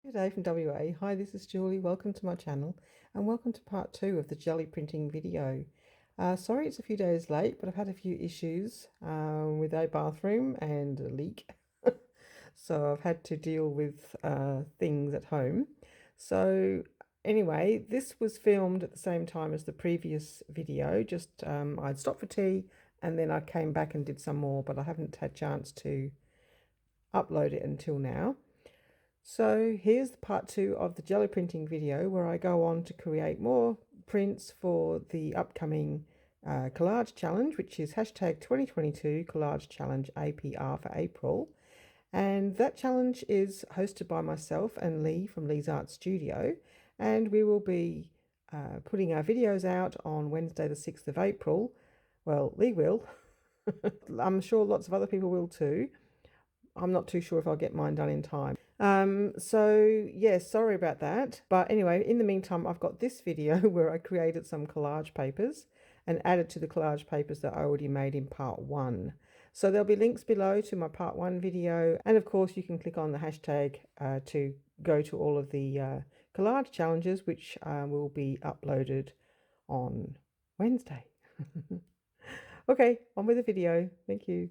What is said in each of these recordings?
Good day from WA. Hi, this is Julie. Welcome to my channel and welcome to part 2 of the jelly printing video. Sorry it's a few days late, but I've had a few issues with a bathroom and a leak. So I've had to deal with things at home. So anyway, this was filmed at the same time as the previous video. Just I'd stopped for tea and then I came back and did some more, but I haven't had a chance to upload it until now. So here's the part 2 of the jelly printing video where I go on to create more prints for the upcoming collage challenge, which is hashtag 2022 collage challenge APR for April. And that challenge is hosted by myself and Leigh from Leigh's Art Studio, and we will be putting our videos out on Wednesday the 6th of April. Well, Leigh will. I'm sure lots of other people will too. I'm not too sure if I'll get mine done in time. So yeah, sorry about that. But anyway, in the meantime, I've got this video where I created some collage papers and added to the collage papers that I already made in part 1. So there'll be links below to my part 1 video. And of course, you can click on the hashtag to go to all of the collage challenges, which will be uploaded on Wednesday. Okay, on with the video. Thank you.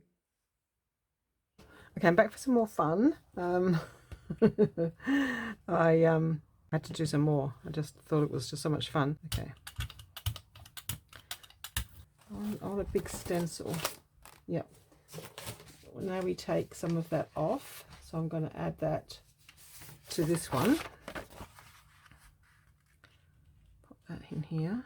Okay, I'm back for some more fun. I had to do some more. I just thought it was just so much fun. Okay. On a big stencil. Yep. Now we take some of that off. So I'm going to add that to this one. Put that in here.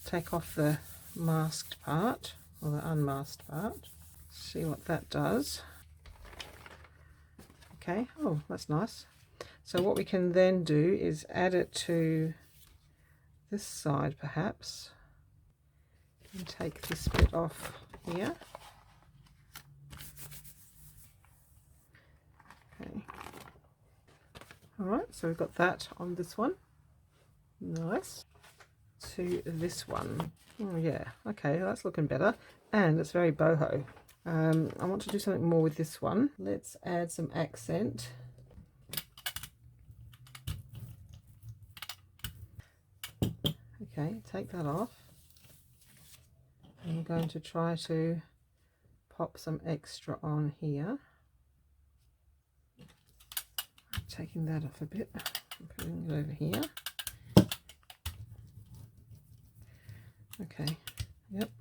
Take off the masked part, or the unmasked part. See what that does. Okay, oh, that's nice. So what we can then do is add it to this side perhaps, and take this bit off here. Okay. All right, so we've got that on this one. Nice. To this one. Oh yeah, okay, that's looking better, and it's very boho. I want to do something more with this one. Let's add some accent. Okay, take that off. I'm going to try to pop some extra on here. Taking that off a bit, putting it over here. Okay, yep.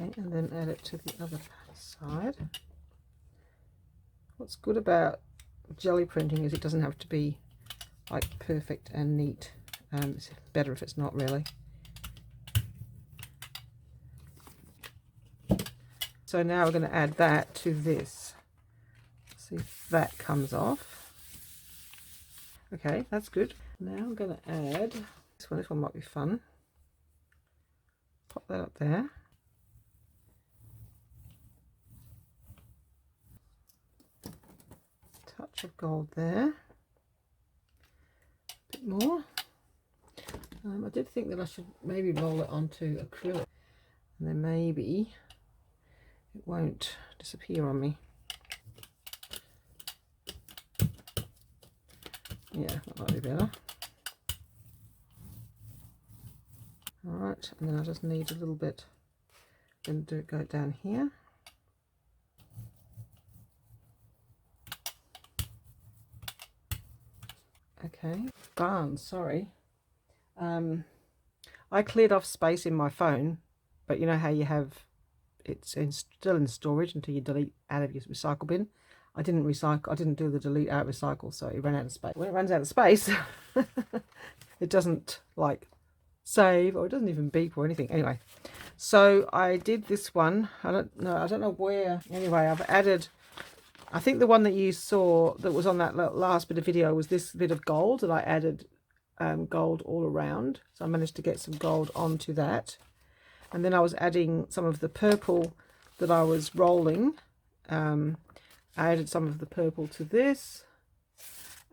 Okay, and then add it to the other side. What's good about jelly printing is it doesn't have to be like perfect and neat. It's better if it's not, really. So now we're going to add that to this. See if that comes off. Okay, that's good. Now I'm going to add this one. This one might be fun. Pop that up there. Touch of gold there. A bit more. I did think that I should maybe roll it onto acrylic, and then maybe it won't disappear on me. Yeah, that might be better. Alright, and then I just need a little bit, then go down here. Okay, barns, sorry. I cleared off space in my phone, but you know how you have it's still in storage until you delete out of your recycle bin. I didn't do the delete out recycle, so it ran out of space. When it runs out of space, it doesn't like save, or it doesn't even beep or anything. Anyway, so I did this one. I don't know where. Anyway, I've added I think the one that you saw that was on that last bit of video was this bit of gold that I added gold all around. So I managed to get some gold onto that. And then I was adding some of the purple that I was rolling. I added some of the purple to this.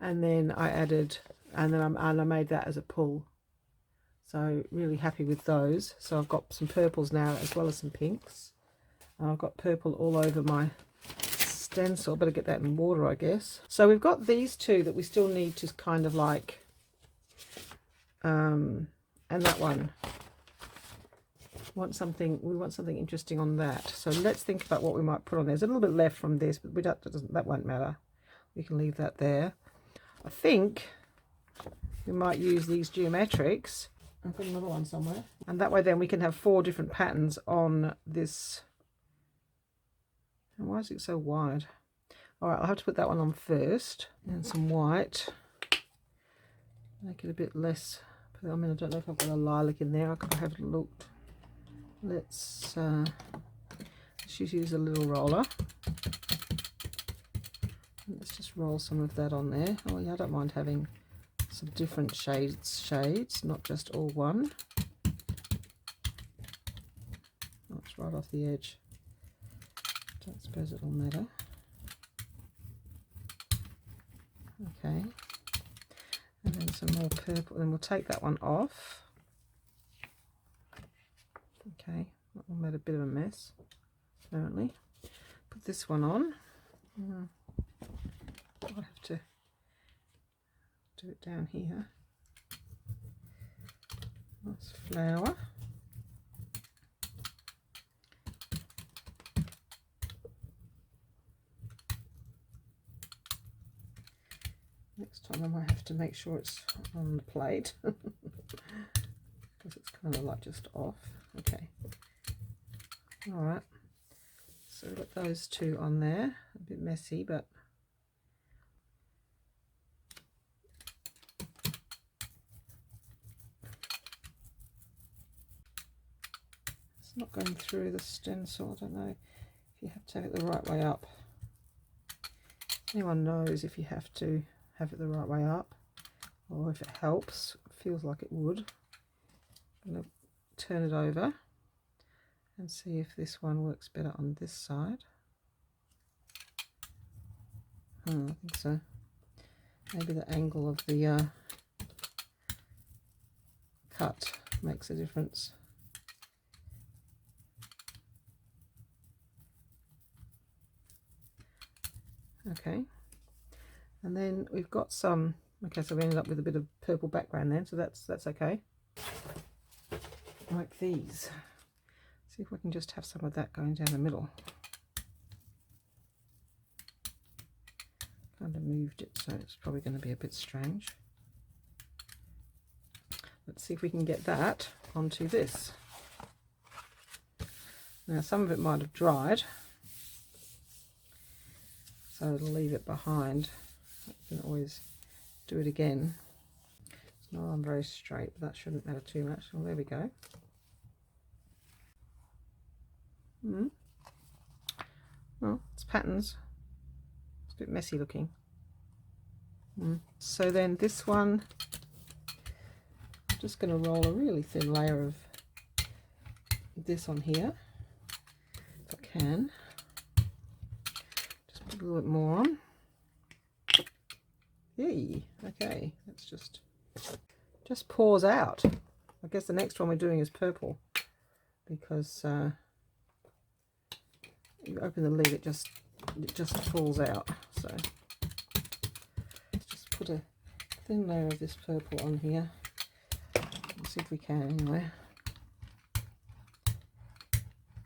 And then I added, and I made that as a pull. So really happy with those. So I've got some purples now as well as some pinks. I've got purple all over my stencil. Better get that in water, I guess. So we've got these two that we still need to kind of like, and that one. We want something interesting on that. So let's think about what we might put on there. There's a little bit left from this, but that won't matter. We can leave that there. I think we might use these geometrics. I'll put another one somewhere. And that way then we can have 4 different patterns on this. And why is it so wide? All right, I'll have to put that one on first. And some white. Make it a bit less. I mean, I don't know if I've got a lilac in there. I haven't looked. Let's just use a little roller. Let's just roll some of that on there. Oh yeah, I don't mind having some different shades, not just all one. Oh, it's right off the edge. Don't suppose it'll matter. Okay. And then some more purple, and we'll take that one off. Okay, that one made a bit of a mess, apparently. Put this one on. I have to do it down here. Nice flower. Next time I might have to make sure it's on the plate because it's kind of like just off. Okay. All right. So we've got those two on there. A bit messy, but it's not going through the stencil. I don't know if you have to have it the right way up. Anyone knows if you have to have it the right way up or if it helps. It feels like it would. I'm going to turn it over and see if this one works better on this side. I think so. Maybe the angle of the cut makes a difference. Okay, and then we've got some, okay, so we ended up with a bit of purple background then, so that's okay. Like these. See if we can just have some of that going down the middle. Kind of moved it, so it's probably going to be a bit strange. Let's see if we can get that onto this. Now some of it might have dried, so it'll leave it behind. You can always do it again. It's not on very straight, but that shouldn't matter too much. Well, there we go. Well, it's patterns. It's a bit messy looking. So then this one, I'm just going to roll a really thin layer of this on here, if I can. Just put a little bit more on. Yay! Okay, that's just pours out. I guess the next one we're doing is purple, because you open the lid, it just falls out. So let's just put a thin layer of this purple on here. Let's see if we can anyway.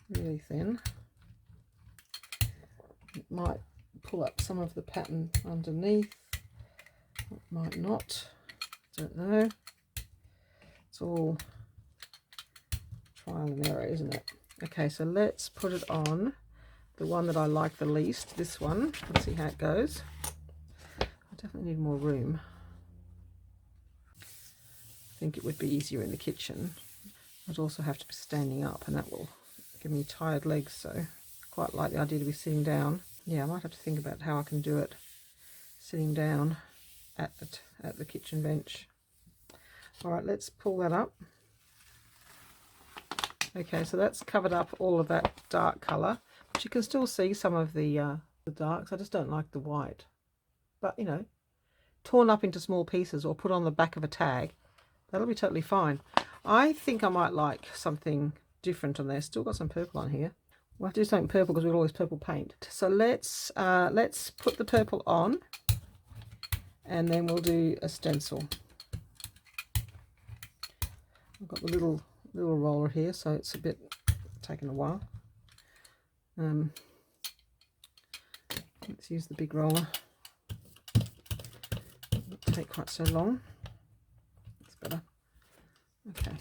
Really thin. It might pull up some of the pattern underneath. It might not. Don't know. It's all trial and error, isn't it? Okay, so let's put it on the one that I like the least, this one. Let's see how it goes. I definitely need more room. I think it would be easier in the kitchen. I'd also have to be standing up, and that will give me tired legs, so I quite like the idea to be sitting down. yeah, I might have to think about how I can do it sitting down at the kitchen bench. All right, let's pull that up. Okay, so that's covered up all of that dark colour, but you can still see some of the darks. I just don't like the white. But, you know, torn up into small pieces or put on the back of a tag, that'll be totally fine. I think I might like something different on there. Still got some purple on here. We'll have to do something purple because we've got all this purple paint. So let's put the purple on, and then we'll do a stencil. I've got the little roller here, so it's a bit taking a while. Let's use the big roller. Not take quite so long. That's better. Okay.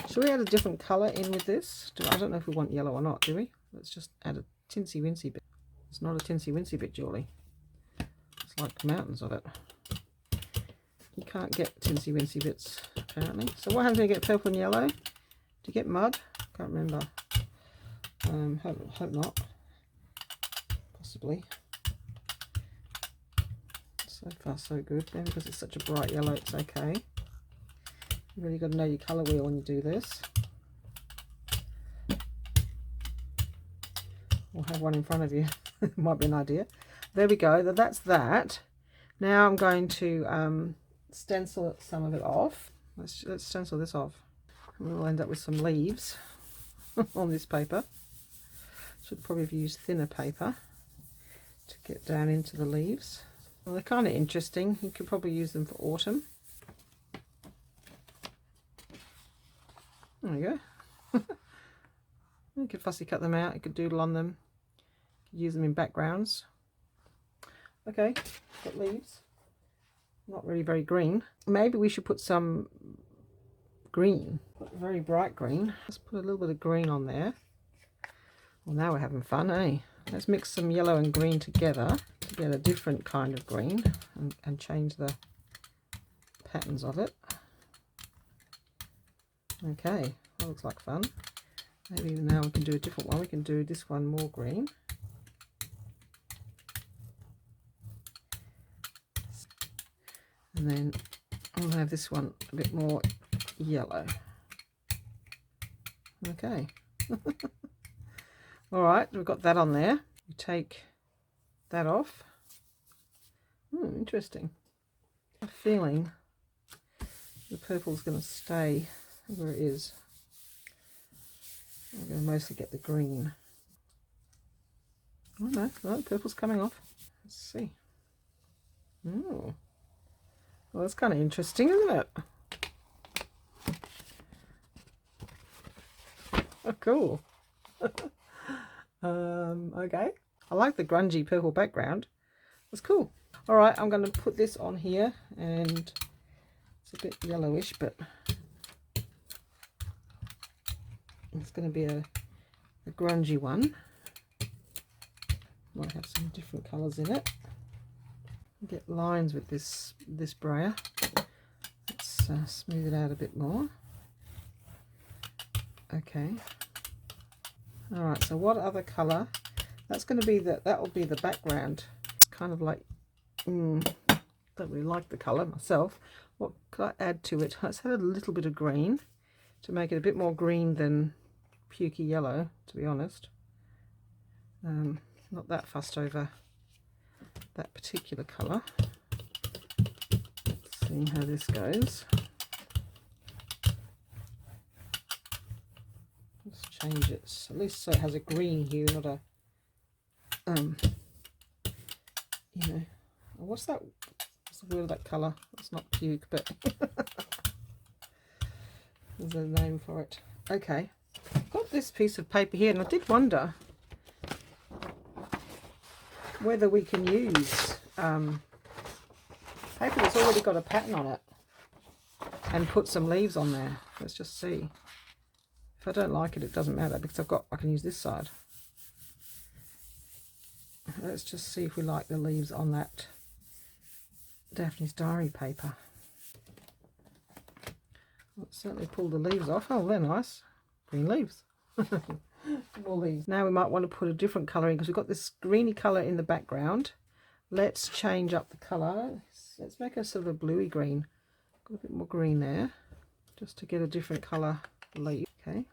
Should we add a different colour in with this? I don't know if we want yellow or not, do we? Let's just add a tinsy wincy bit. It's not a tinsy wincy bit, Julie. It's like mountains of it. You can't get tinsy wincy bits, apparently. So what happens when you get purple and yellow? Do you get mud? Can't remember. Hope not. Possibly. So far so good. Maybe because it's such a bright yellow, it's okay. You've really got to know your colour wheel when you do this. Or have one in front of you. Might be an idea. There we go. That's that. Now I'm going to stencil some of it off. Let's stencil this off. And we'll end up with some leaves on this paper. Should probably have used thinner paper to get down into the leaves. Well, they're kind of interesting. You could probably use them for autumn. There you go. You could fussy cut them out. You could doodle on them. You could use them in backgrounds. Okay, got leaves. Not really very green. Maybe we should put some green. Put very bright green. Let's put a little bit of green on there. Well, now we're having fun, eh? Let's mix some yellow and green together to get a different kind of green and change the patterns of it. Okay, that looks like fun. Maybe now we can do a different one. We can do this one more green. And then I'll have this one a bit more yellow. Okay. All right, we've got that on there. We take that off. Interesting. I'm feeling the purple's going to stay where it is. I'm going to mostly get the green. Oh no, purple's coming off. Let's see. Oh. Well, that's kind of interesting, isn't it? Oh, cool. Okay. I like the grungy purple background. That's cool. All right, I'm going to put this on here, and it's a bit yellowish, but it's going to be a grungy one. Might have some different colours in it. Get lines with this brayer. Let's smooth it out a bit more. Okay. All right. So what other colour? That's going to be that will be the background. Kind of like don't really like the colour myself. What could I add to it? Let's add a little bit of green to make it a bit more green than pukey yellow, to be honest. Not that fussed over that particular colour. Let's see how this goes. Let's change it, at least so it has a green hue, not a you know, what's the word of that colour? It's not puke, but there's a name for it. Okay, I've got this piece of paper here, and I did wonder whether we can use paper that's already got a pattern on it and put some leaves on there. Let's just see. If I don't like it, it doesn't matter, because I can use this side. Let's just see if we like the leaves on that Daphne's Diary paper. Let's certainly pull the leaves off. Oh, they're nice. Green leaves. all these. Now we might want to put a different colour in because we've got this greeny colour in the background. Let's change up the colour. Let's make a sort of a bluey green. Got a bit more green there, just to get a different colour leaf. Okay,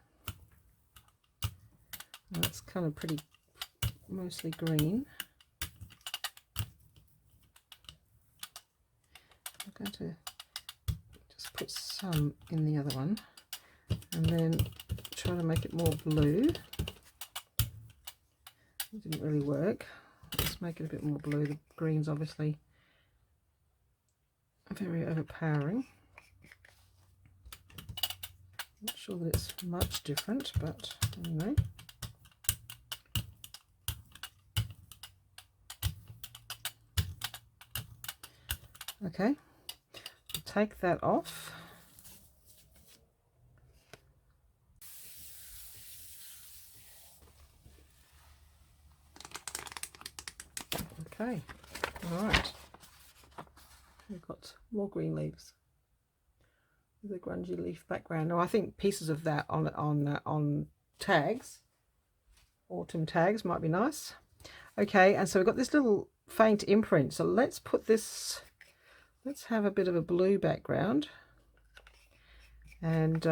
that's kind of pretty, mostly green. I'm going to just put some in the other one and then try to make it more blue. It didn't really work. Let's make it a bit more blue. The green's obviously very overpowering. Not sure that it's much different, but anyway. Okay, take that off. Okay, all right. We've got more green leaves with a grungy leaf background. Now I think pieces of that on tags, autumn tags, might be nice. Okay, and so we've got this little faint imprint. So let's put this. Let's have a bit of a blue background and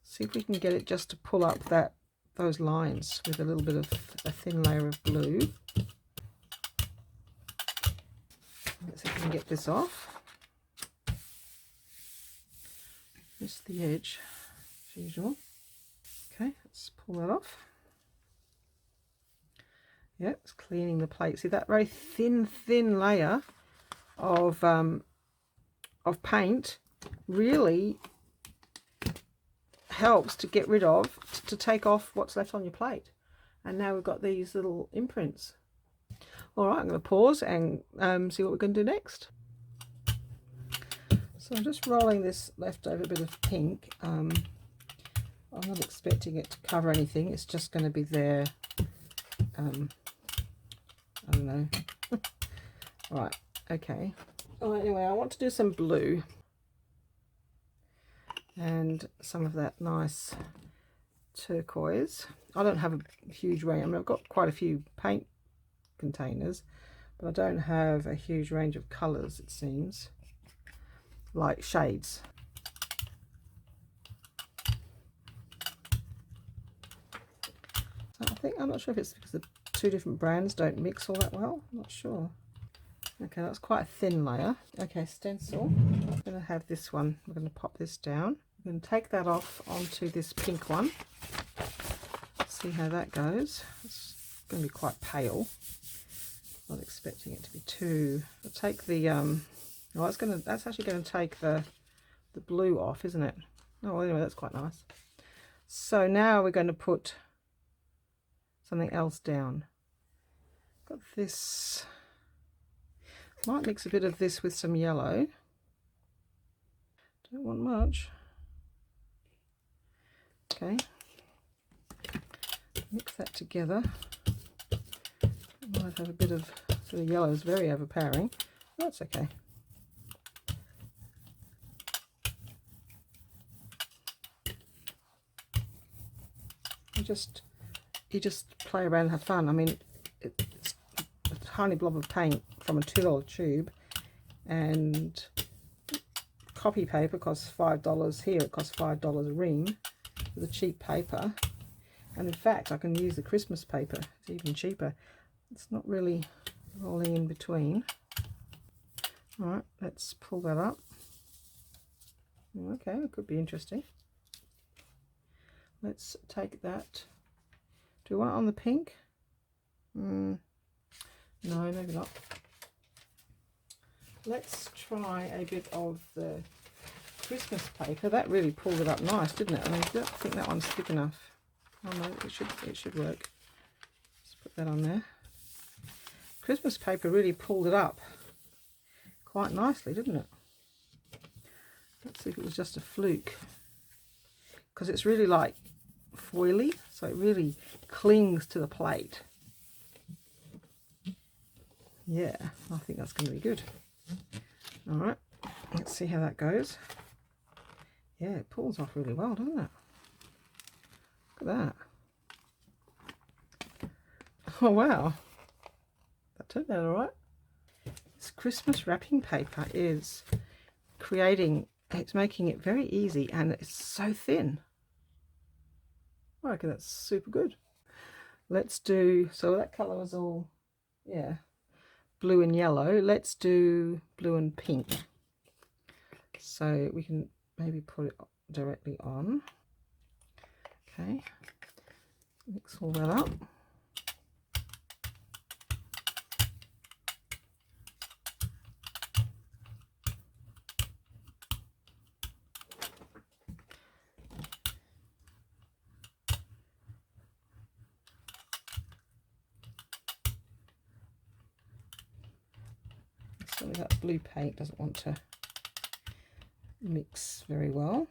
see if we can get it just to pull up those lines with a little bit of a thin layer of blue. Let's see if we can get this off. Just the edge, as usual. Okay, let's pull that off. Yeah, it's cleaning the plate. See that very thin layer of paint really helps to get rid of, to take off what's left on your plate. And now we've got these little imprints. All right, I'm going to pause and see what we're going to do next. So I'm just rolling this leftover bit of pink. I'm not expecting it to cover anything. It's just going to be there. I don't know. Right, okay. Oh, anyway, I want to do some blue and some of that nice turquoise. I don't have a huge range. I mean, I've got quite a few paint containers, but I don't have a huge range of colours, it seems, like shades. So I think, I'm not sure if it's because the two different brands don't mix all that well. I'm not sure. Okay, that's quite a thin layer. Okay, stencil. I'm going to have this one. We're going to pop this down. I'm going to take that off onto this pink one. See how that goes. It's going to be quite pale. Not expecting it to be too. I'll take the oh, that's actually going to take the blue off, isn't it? Oh, well, anyway, that's quite nice. So now we're going to put something else down. Got this. Might mix a bit of this with some yellow. Don't want much. Okay. Mix that together. Might have a bit of sort of yellow, is very overpowering. That's okay. You just play around and have fun. I mean, it's a tiny blob of paint from a $2 tube, and copy paper costs $5. Here it costs $5 a ream with a cheap paper. And in fact, I can use the Christmas paper. It's even cheaper. It's not really rolling in between. All right, let's pull that up. Okay, it could be interesting. Let's take that. Do we want it on the pink? No, maybe not. Let's try a bit of the Christmas paper. That really pulled it up nice, didn't it? I mean, I don't think that one's thick enough. Oh no, it should work. Let's put that on there. Christmas paper really pulled it up quite nicely, didn't it? Let's see if it was just a fluke, because it's really like foily, so it really clings to the plate. Yeah, I think that's going to be good. All right, let's see how that goes. Yeah, it pulls off really well, doesn't it? Look at that. Oh wow, that turned out all right. This Christmas wrapping paper is it's making it very easy, and it's so thin. I reckon that's super good. Let's do, so that colour was all, yeah, blue and yellow. Let's do blue and pink. So we can maybe put it directly on. Okay, mix all that up. So that blue paint doesn't want to mix very well.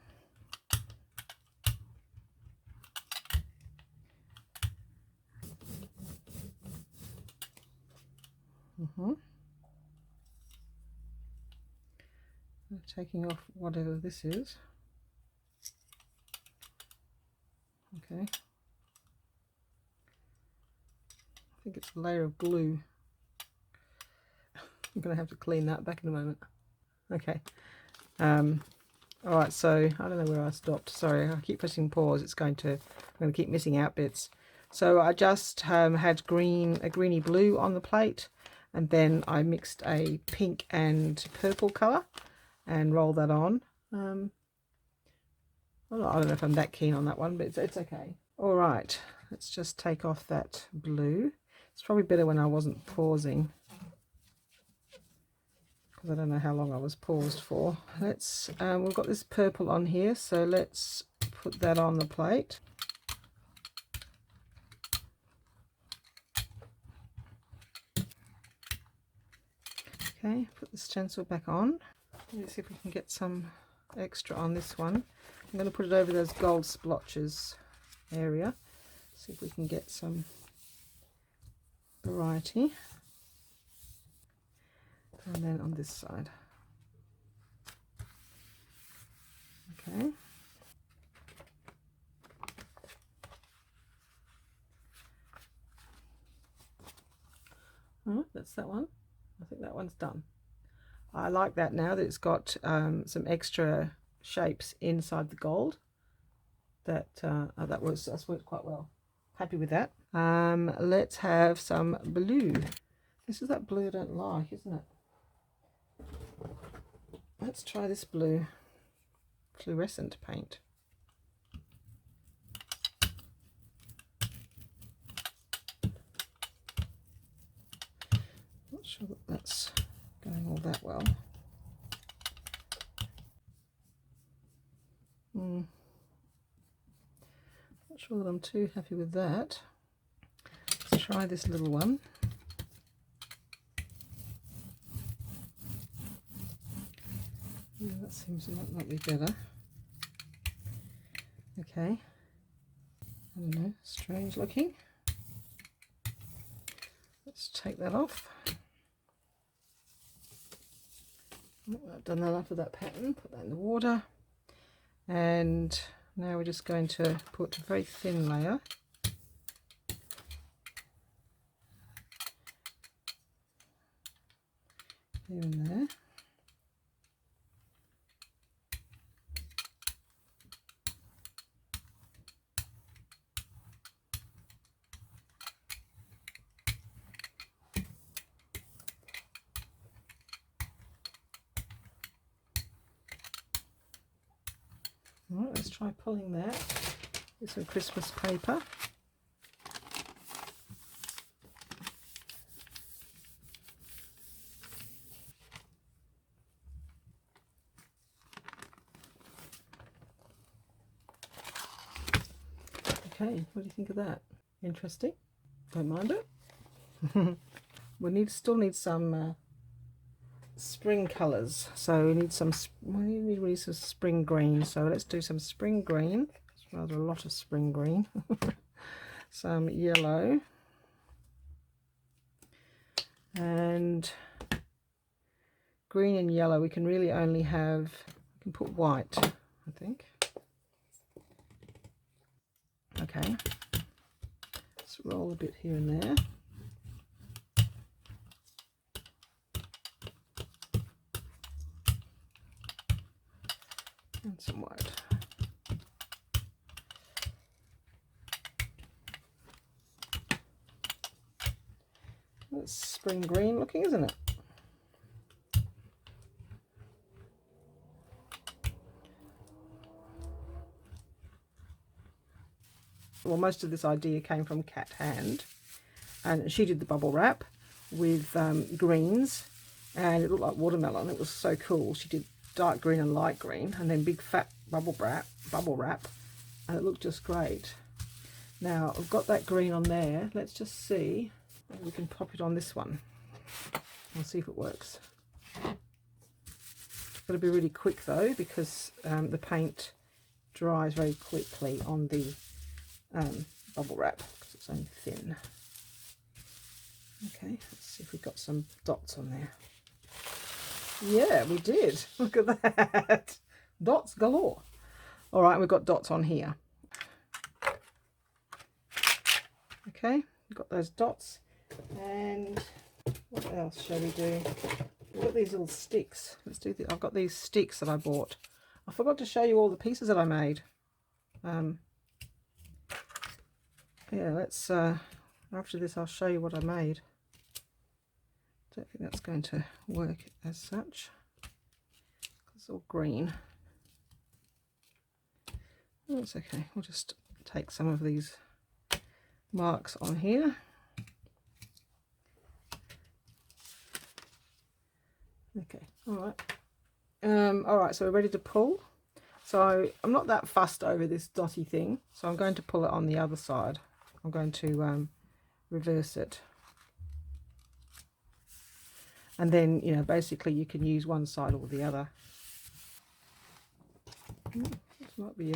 Taking off whatever this is. Okay. I think it's a layer of glue. I'm going to have to clean that back in a moment. Okay. Alright, so I don't know where I stopped. Sorry, I keep pressing pause. I'm going to keep missing out bits. So I just had a greeny blue on the plate, and then I mixed a pink and purple colour and rolled that on. I don't know if I'm that keen on that one, but it's okay. Alright, let's just take off that blue. It's probably better when I wasn't pausing, because I don't know how long I was paused for. Let's we've got this purple on here, so let's put that on the plate. Okay, put the stencil back on. Let's see if we can get some extra on this one. I'm going to put it over those gold splotches area. See if we can get some variety. And then on this side. Okay. Alright, that's that one. I think that one's done. I like that now that it's got some extra shapes inside the gold. That's worked quite well. Happy with that. Let's have some blue. This is that blue I don't like, isn't it? Let's try this blue. Fluorescent paint. Not sure that that's going all that well. Not sure that I'm too happy with that. Let's try this little one. Yeah, that seems might be better. Okay. I don't know, strange looking. Let's take that off. I've done that after that pattern, put that in the water. And now we're just going to put a very thin layer. Here and there. Alright, let's try pulling that with some Christmas paper. Okay, what do you think of that? Interesting? Don't mind it. We still need some spring colours, so we need some spring green. So let's do some spring green. It's rather a lot of spring green. Some yellow, and green and yellow. We can really only have, we can put white, I think. Okay, let's roll a bit here and there. and some white. That's spring green looking, isn't it? Well, most of this idea came from Cat Hand, and she did the bubble wrap with greens, and it looked like watermelon. It was so cool. She did dark green and light green, and then big fat bubble wrap, and it looked just great. Now I've got that green on there. Let's just see. Maybe we can pop it on this one. We'll see if it works. It's got to be really quick though, because the paint dries very quickly on the bubble wrap because it's only thin. Okay, let's see if we've got some dots on there. Yeah, we did. Look at that. Dots galore. All right, we've got dots on here. Okay, we've got those dots. And what else shall we do? We've got these little sticks. Let's do I've got these sticks that I bought. I forgot to show you all the pieces that I made. Yeah, let's after this I'll show you what I made. Don't think that's going to work as such. It's all green. That's okay. We'll just take some of these marks on here. Okay, all right, so we're ready to pull. So I'm not that fussed over this dotty thing, so I'm going to pull it on the other side. I'm going to reverse it, and then, you know, basically you can use one side or the other. This might be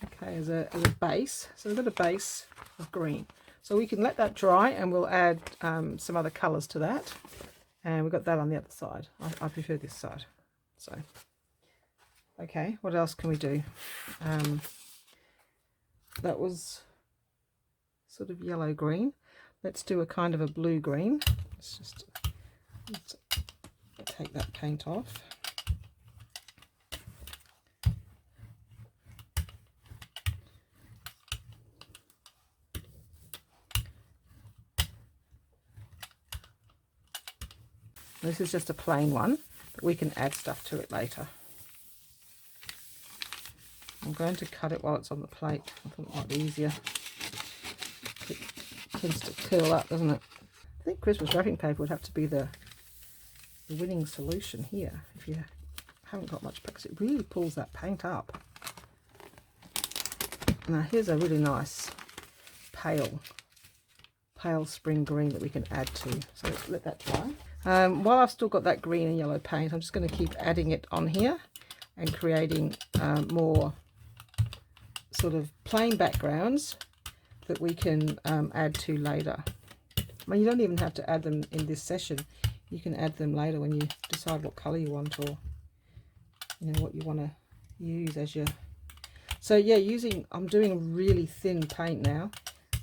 okay as a base. So we've got a base of green, so we can let that dry and we'll add some other colors to that. And we've got that on the other side. I prefer this side. So okay, what else can we do? That was sort of yellow green. Let's do a kind of a blue green. Let's take that paint off. This is just a plain one, but we can add stuff to it later. I'm going to cut it while it's on the plate. I thought it might be easier. It tends to curl up, doesn't it? I think Christmas wrapping paper would have to be the winning solution here if you haven't got much, because it really pulls that paint up. Now here's a really nice pale spring green that we can add to. So let's let that dry. While I've still got that green and yellow paint, I'm just going to keep adding it on here and creating more sort of plain backgrounds that we can add to later. I mean, you don't even have to add them in this session. You can add them later when you decide what colour you want, or you know what you want to use as your. So yeah, I'm doing a really thin paint now.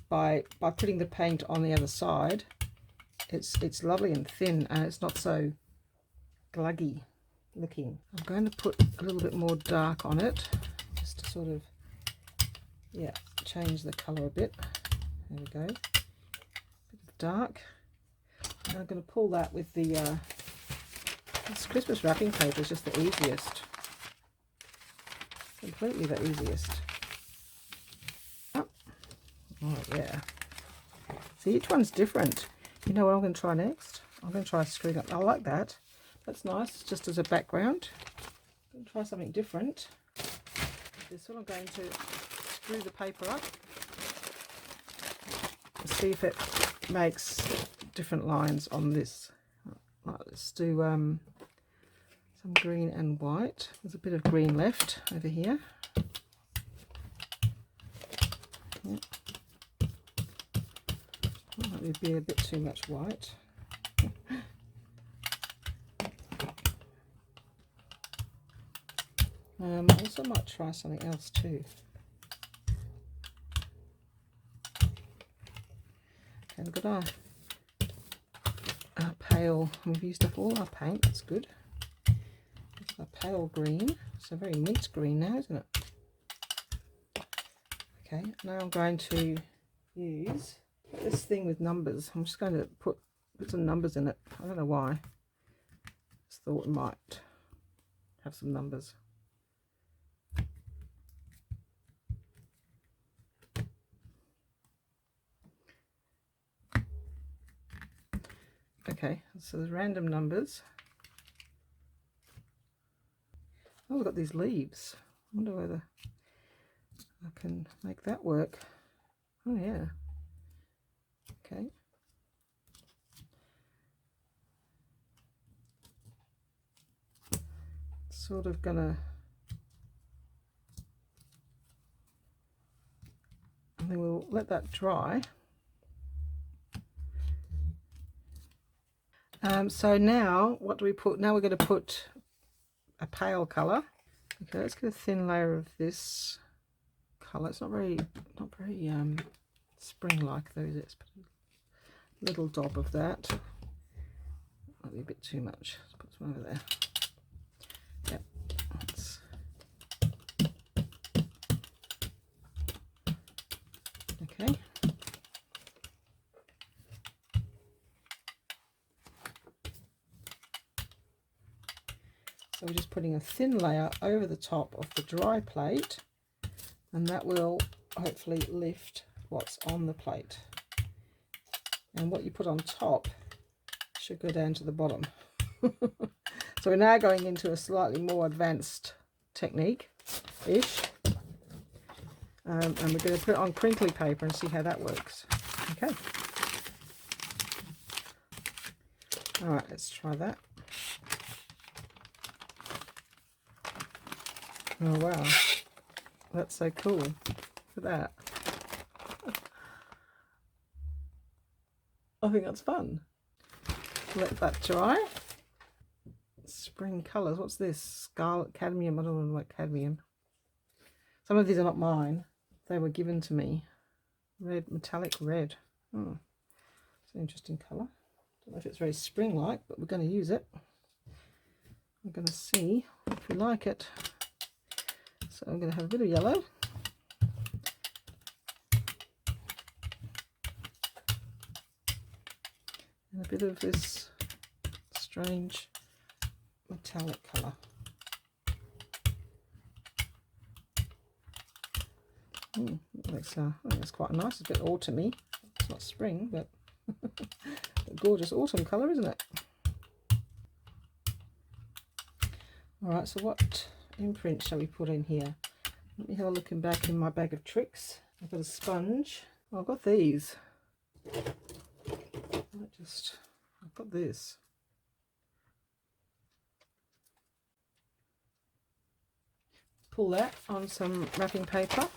By putting the paint on the other side, it's lovely and thin, and it's not so gluggy looking. I'm going to put a little bit more dark on it, just to sort of, yeah, change the colour a bit. There we go. Bit of dark. And I'm going to pull that with the this Christmas wrapping paper is just the easiest. Completely the easiest. Oh yeah. See, each one's different. You know what I'm going to try next? I'm going to try screwing up. I like that. That's nice, just as a background. I'm going to try something different. This one, I'm going to screw the paper up and see if it makes different lines on this. Right, let's do some green and white. There's a bit of green left over here. Yep. That would be a bit too much white. I also might try something else too. Okay, we've got our pale. We've used up all our paint. That's good. a pale green. It's a very mint green now, isn't it? Okay, now I'm going to use this thing with numbers. I'm just going to put some numbers in it. I don't know why. Just thought it might have some numbers. Okay, so there's random numbers. Oh, we've got these leaves. I wonder whether I can make that work. Oh yeah. Okay. Sort of gonna, and then we'll let that dry. So now what do we put? Now we're going to put a pale colour. Okay, let's get a thin layer of this colour. It's not very spring-like though, is it? Let's put a little dab of that. Might be a bit too much. Let's put some over there. Yep. That's... Okay. So we're just putting a thin layer over the top of the dry plate, and that will hopefully lift what's on the plate. And what you put on top should go down to the bottom. So we're now going into a slightly more advanced technique-ish. And we're going to put it on crinkly paper and see how that works. Okay. All right, let's try that. Oh wow, that's so cool. Look at that. I think that's fun. Let that dry. Spring colours. What's this? Scarlet cadmium. I don't know what cadmium. Some of these are not mine. They were given to me. Red, metallic red. Oh, it's an interesting colour. Don't know if it's very spring-like, but we're going to use it. We're going to see if we like it. So I'm going to have a bit of yellow. And a bit of this strange metallic colour. I think that's quite nice. It's a bit autumny. It's not spring, but a gorgeous autumn colour, isn't it? Alright, so what imprint shall we put in here? Let me have a look back in my bag of tricks. I've got a sponge. Oh, I've got these. I've got this. Pull that on some wrapping paper.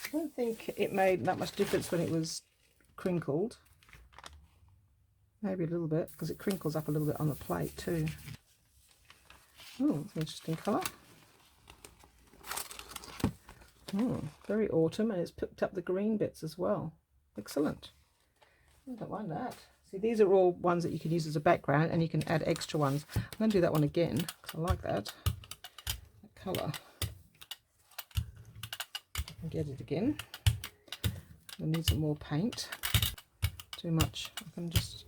I don't think it made that much difference when it was crinkled. Maybe a little bit, because it crinkles up a little bit on the plate too. Oh, it's an interesting colour. Oh, very autumn, and it's picked up the green bits as well. Excellent. I don't mind that. See, these are all ones that you can use as a background, and you can add extra ones. I'm going to do that one again, because I like that colour. And get it again. I need some more paint. Too much. I can just,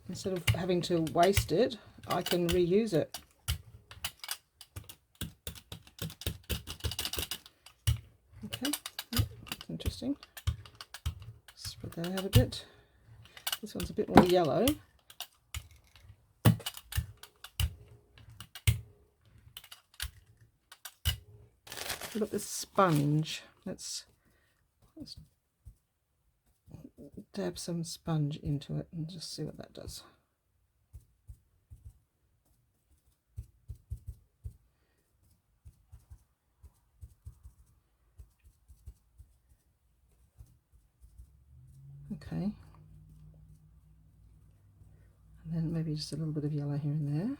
instead of having to waste it, I can reuse it. Okay, that's interesting. Spread that out a bit. This one's a bit more yellow. We've got this sponge. Let's dab some sponge into it and just see what that does. Okay. And then maybe just a little bit of yellow here and there.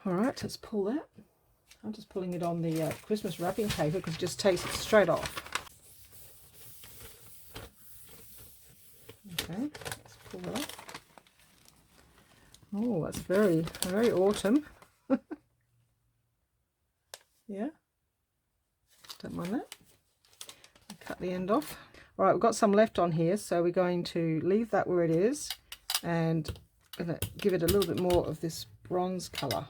Alright, let's pull that. I'm just pulling it on the Christmas wrapping paper because it just takes it straight off. Okay, let's pull Oh, that's very, very autumn. Yeah, don't mind that. Cut the end off. All right, we've got some left on here, so we're going to leave that where it is and gonna give it a little bit more of this bronze colour.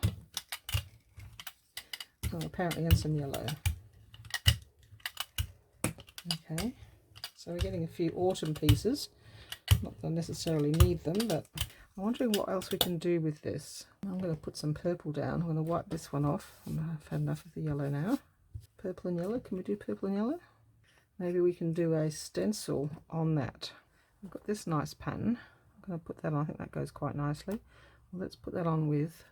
Oh, apparently, and some yellow. Okay, so we're getting a few autumn pieces. Not that I necessarily need them, but I'm wondering what else we can do with this. I'm going to put some purple down. I'm going to wipe this one off. I've had enough of the yellow now. Purple and yellow. Can we do purple and yellow? Maybe we can do a stencil on that. I've got this nice pattern. I'm going to put that on. I think that goes quite nicely. Well, let's put that on with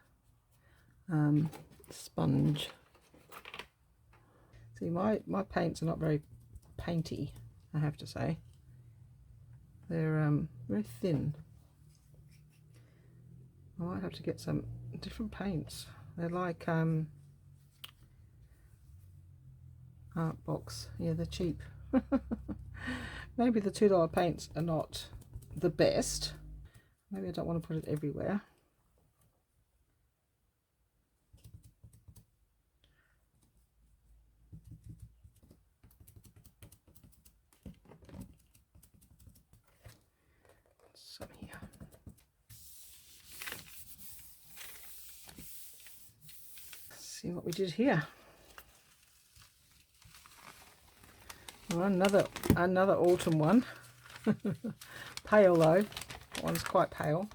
sponge. See, my paints are not very painty, I have to say. They're very thin. I might have to get some different paints. They're like art box. Yeah, they're cheap. Maybe the $2 paints are not the best. Maybe I don't want to put it everywhere. Some here. Let's see what we did here. Well, another autumn one. Pale though. That one's quite pale.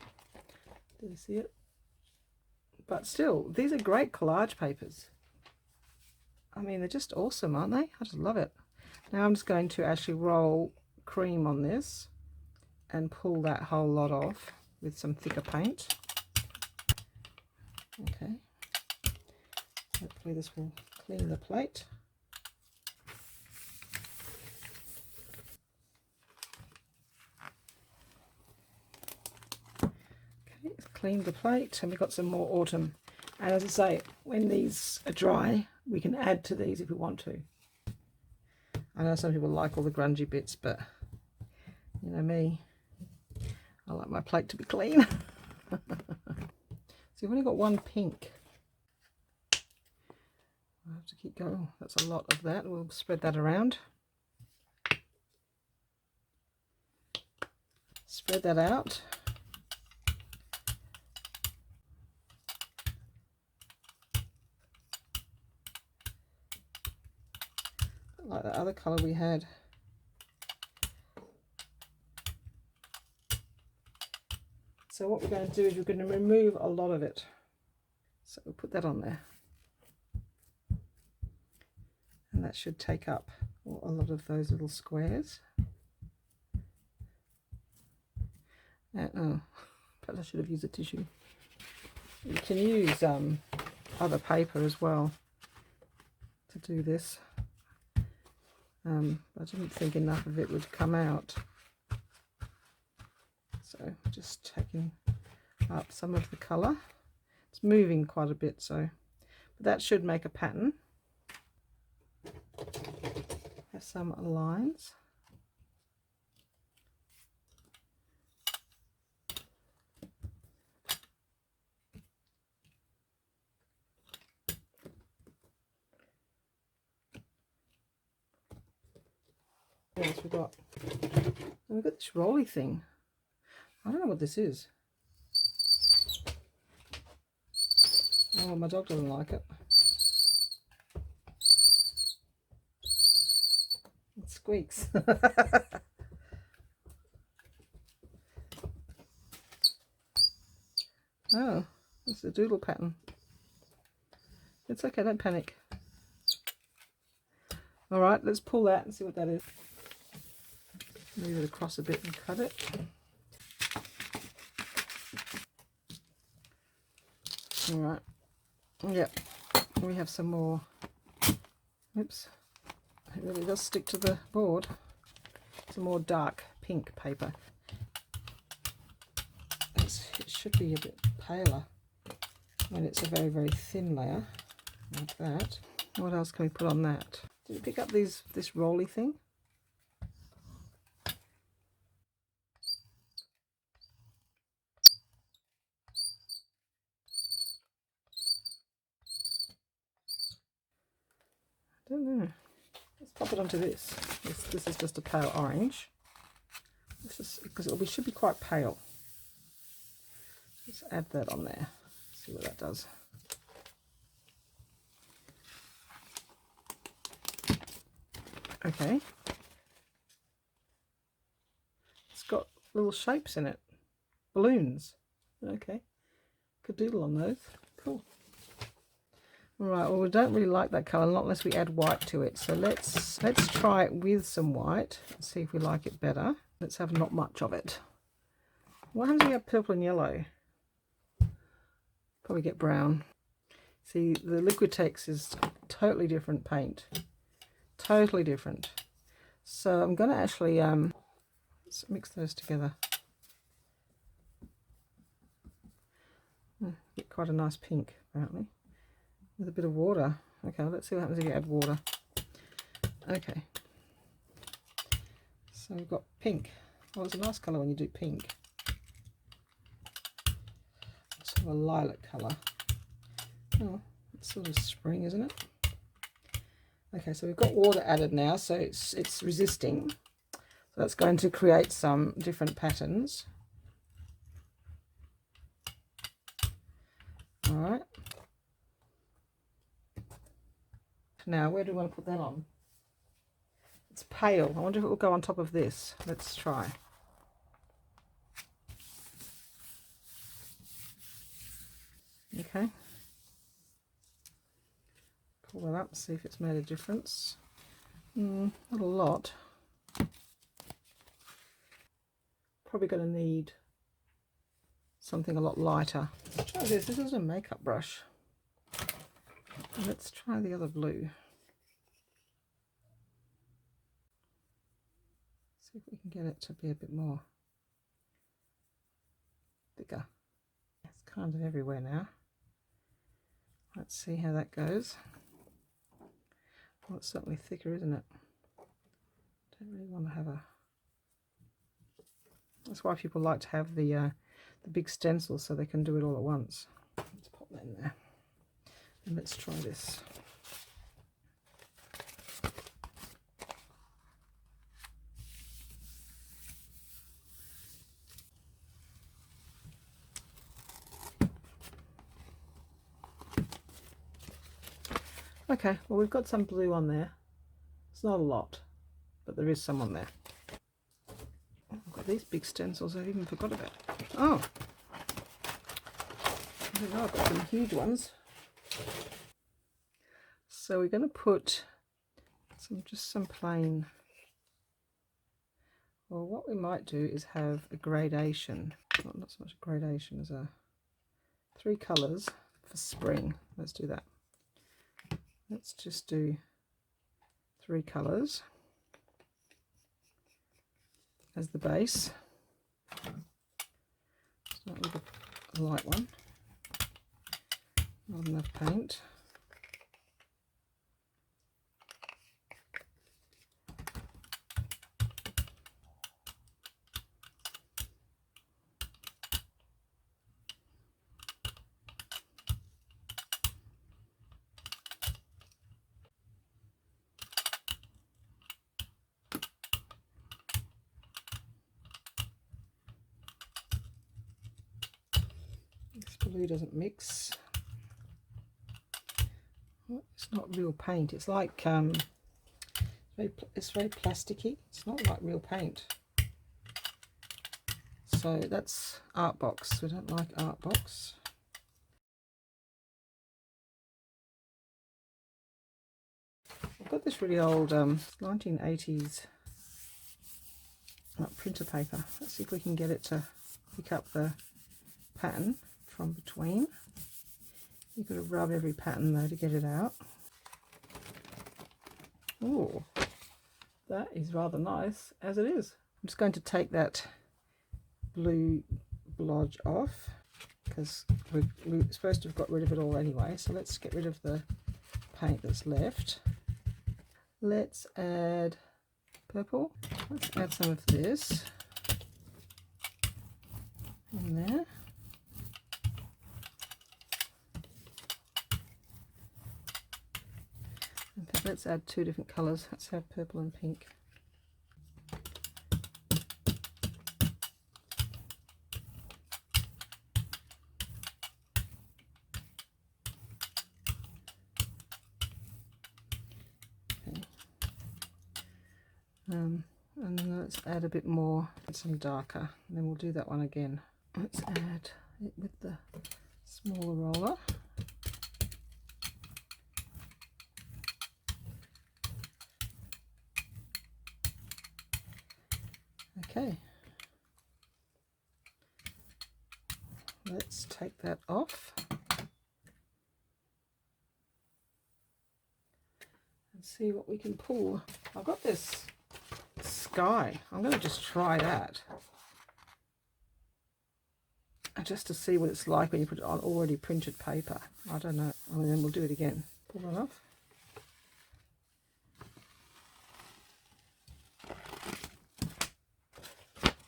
Do you see it? But still, these are great collage papers. I mean, they're just awesome, aren't they? I just love it. Now I'm just going to actually roll cream on this and pull that whole lot off with some thicker paint. Okay. Hopefully this will clean the plate. Okay, it's cleaned the plate and we've got some more autumn. And as I say, when these are dry, we can add to these if we want to. I know some people like all the grungy bits, but you know me, I like my plate to be clean. So we've only got one pink. I have to keep going. That's a lot of that. We'll spread that around. Spread that out. Like the other colour we had. So what we're going to do is we're going to remove a lot of it. So we'll put that on there. And that should take up a lot of those little squares. And, oh, perhaps I should have used a tissue. You can use other paper as well to do this. I didn't think enough of it would come out. So just taking up some of the colour. It's moving quite a bit, so but that should make a pattern. Have some lines. What else we got? We've got this rolly thing. I don't know what this is. Oh, my dog doesn't like it. It squeaks. Oh, it's a doodle pattern. It's okay, don't panic. All right, let's pull that and see what that is. Move it across a bit and cut it. All right. Yep. We have some more. Oops. It really does stick to the board. Some more dark pink paper. It should be a bit paler when it's a very, very thin layer like that. What else can we put on that? Did you pick up this rolly thing? Don't know. Let's pop it onto this. This is just a pale orange. This is because it should be quite pale. Let's add that on there. See what that does. Okay. It's got little shapes in it. Balloons. Okay. Could doodle on those. Cool. Right, well we don't really like that colour, not unless we add white to it. So let's try it with some white and see if we like it better. Let's have not much of it. What happens if we have purple and yellow? Probably get brown. See, the Liquitex is totally different paint. Totally different. So I'm going to actually let's mix those together. Get quite a nice pink, apparently, with a bit of water. Okay, let's see what happens if you add water. Okay. So we've got pink. Well, it's a nice colour when you do pink. Sort of a lilac colour. Oh, it's sort of spring, isn't it? Okay, so we've got water added now, so it's resisting. So that's going to create some different patterns. All right. Now, where do we want to put that on? It's pale. I wonder if it will go on top of this. Let's try. Okay. Pull that up, see if it's made a difference. Not a lot. Probably going to need something a lot lighter. Let's try this. This is a makeup brush. Let's try the other blue. See if we can get it to be a bit more bigger. It's kind of everywhere now. Let's see how that goes. Well, it's certainly thicker, isn't it? Don't really want to have a... That's why people like to have the big stencil, so they can do it all at once. Let's pop that in there. And let's try this. Okay, well we've got some blue on there. It's not a lot, but there is some on there. I've got these big stencils I even forgot about. Oh! I don't know, I've got some huge ones. So we're going to put just some plain, well what we might do is have a gradation, not so much a gradation as a 3 colours for spring. Let's do that. Let's just do 3 colours as the base. Start with a light one, not enough paint. Blue doesn't mix. Well, it's not real paint. It's like it's very plasticky. It's not like real paint. So that's art box. We don't like art box. I've got this really old 1980s printer paper. Let's see if we can get it to pick up the pattern from between. You've got to rub every pattern though to get it out. Oh, that is rather nice as it is. I'm just going to take that blue blodge off because we're supposed to have got rid of it all anyway. So let's get rid of the paint that's left. Let's add purple. Let's add some of this in there. let's add two different colours. Let's have purple and pink. Okay. And then let's add a bit more, some darker, and then we'll do that one again. Let's add it with the smaller roller. Okay, let's take that off and see what we can pull. I've got this sky. I'm going to just try that, just to see what it's like when you put it on already printed paper. I don't know. And then we'll do it again. Pull that off.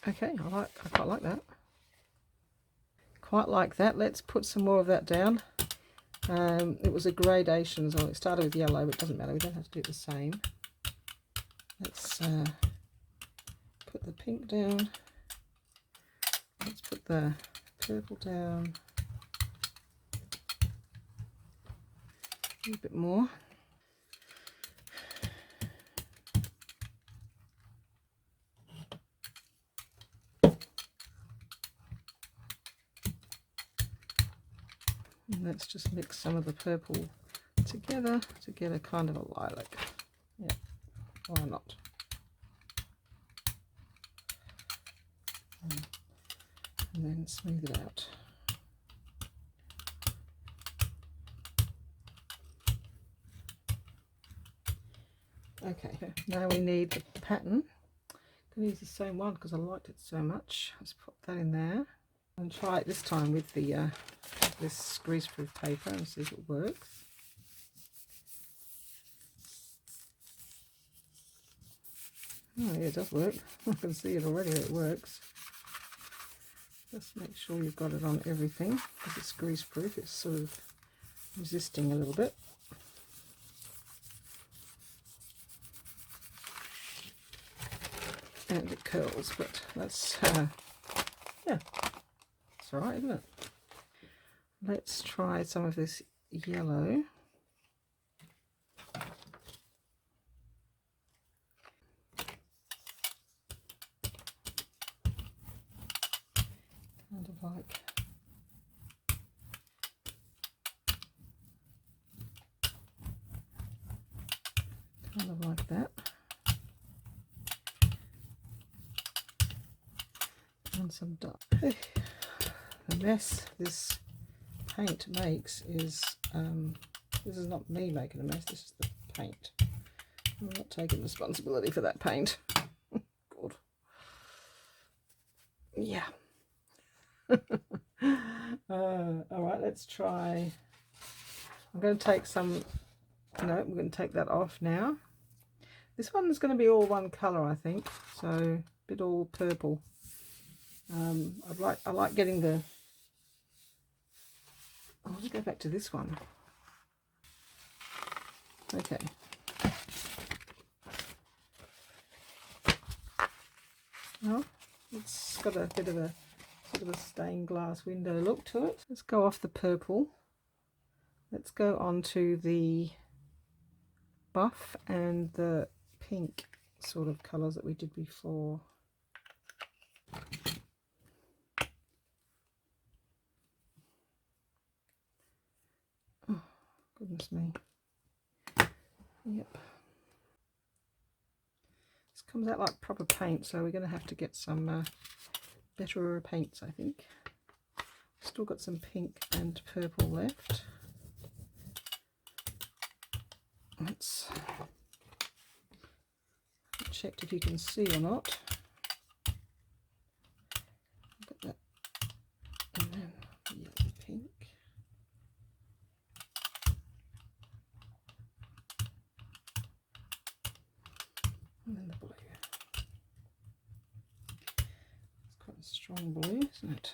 Okay, I quite like that. Quite like that. Let's put some more of that down. It was a gradation, so it started with yellow, but it doesn't matter. We don't have to do it the same. Let's put the pink down. Let's put the purple down. A little bit more. And let's just mix some of the purple together to get a kind of a lilac. Yeah, why not? And then smooth it out. Okay, now we need the pattern. I'm going to use the same one because I liked it so much. Let's put that in there and try it this time with the this greaseproof paper and see if it works. Oh yeah, it does work. I can see it already that it works. Just make sure you've got it on everything because it's greaseproof. It's sort of resisting a little bit. And it curls, but that's yeah, it's alright, isn't it? Let's try some of this yellow. Kind of like that. And some dark. The mess this paint makes is, this is not me making a mess, this is the paint. I'm not taking responsibility for that paint. God. Yeah. Alright, let's try. I'm going to take some, no, we're going to take that off now. This one is going to be all one colour, I think, so a bit all purple. I like getting the, I'll just go back to this one. Okay. Well, it's got a bit of a sort of a stained glass window look to it. Let's go off the purple. Let's go on to the buff and the pink sort of colours that we did before. Oh, goodness me. Yep. This comes out like proper paint, so we're going to have to get some better paints, I think. Still got some pink and purple left. Let's check if you can see or not. Look at that. And then the yellow pink. And then the blue. It's quite a strong blue, isn't it?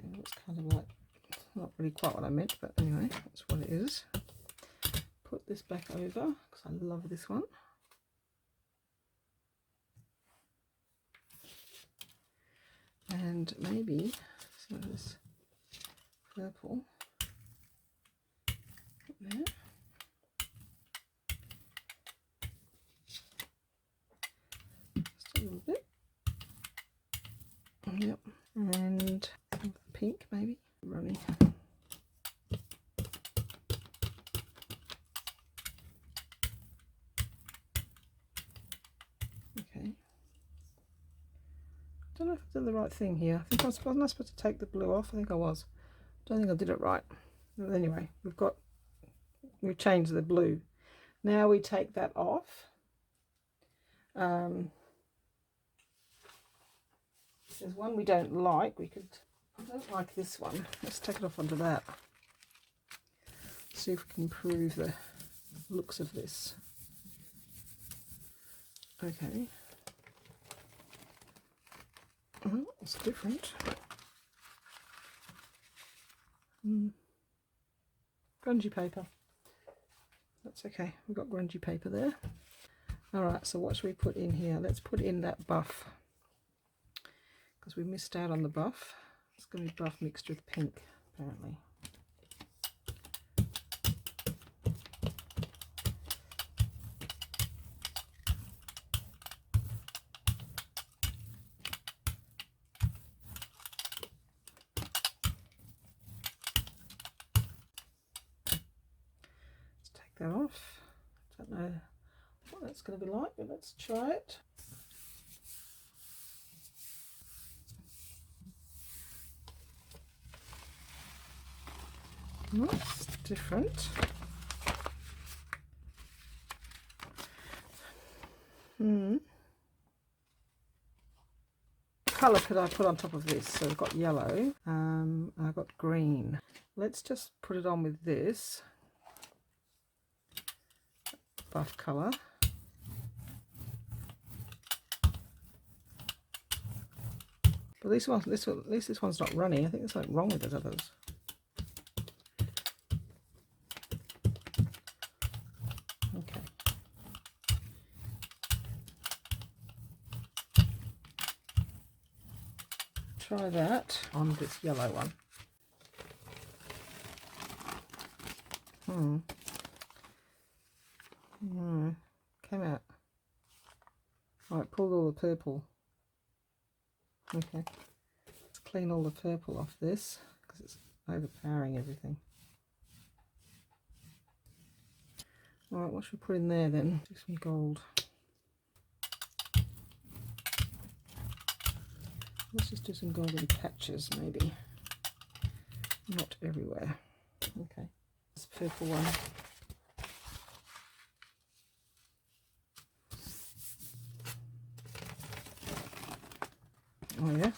Okay, it's kind of like, not really quite what I meant, but anyway, that's what it is. Put this back over because I love this one. And maybe some of this purple up there. Just a little bit. Yep. And some of the pink maybe. Runny. Okay. Don't know if I did the right thing here. I think wasn't I supposed to take the blue off? I think I was. Don't think I did it right. But anyway, we've changed the blue. Now we take that off. There's one we don't like. I don't like this one. Let's take it off onto that. See if we can improve the looks of this. Okay. Oh, it's different. Grungy paper. That's okay. We've got grungy paper there. Alright, so what should we put in here? Let's put in that buff. Because we missed out on the buff. It's going to be buff mixed with pink, apparently. Let's take that off. Don't know what that's going to be like, but let's try it. That's different. Colour could I put on top of this? So I've got yellow, I've got green. Let's just put it on with this buff colour. But at least this one's not runny. I think there's something wrong with it, others. Okay. Try that on this yellow one. Came out. Right, pulled all the purple. Okay. Let's clean all the purple off this because it's overpowering everything. Alright, what should we put in there then? Do some gold. Let's just do some golden patches maybe. Not everywhere. Okay. This purple one. Oh yeah.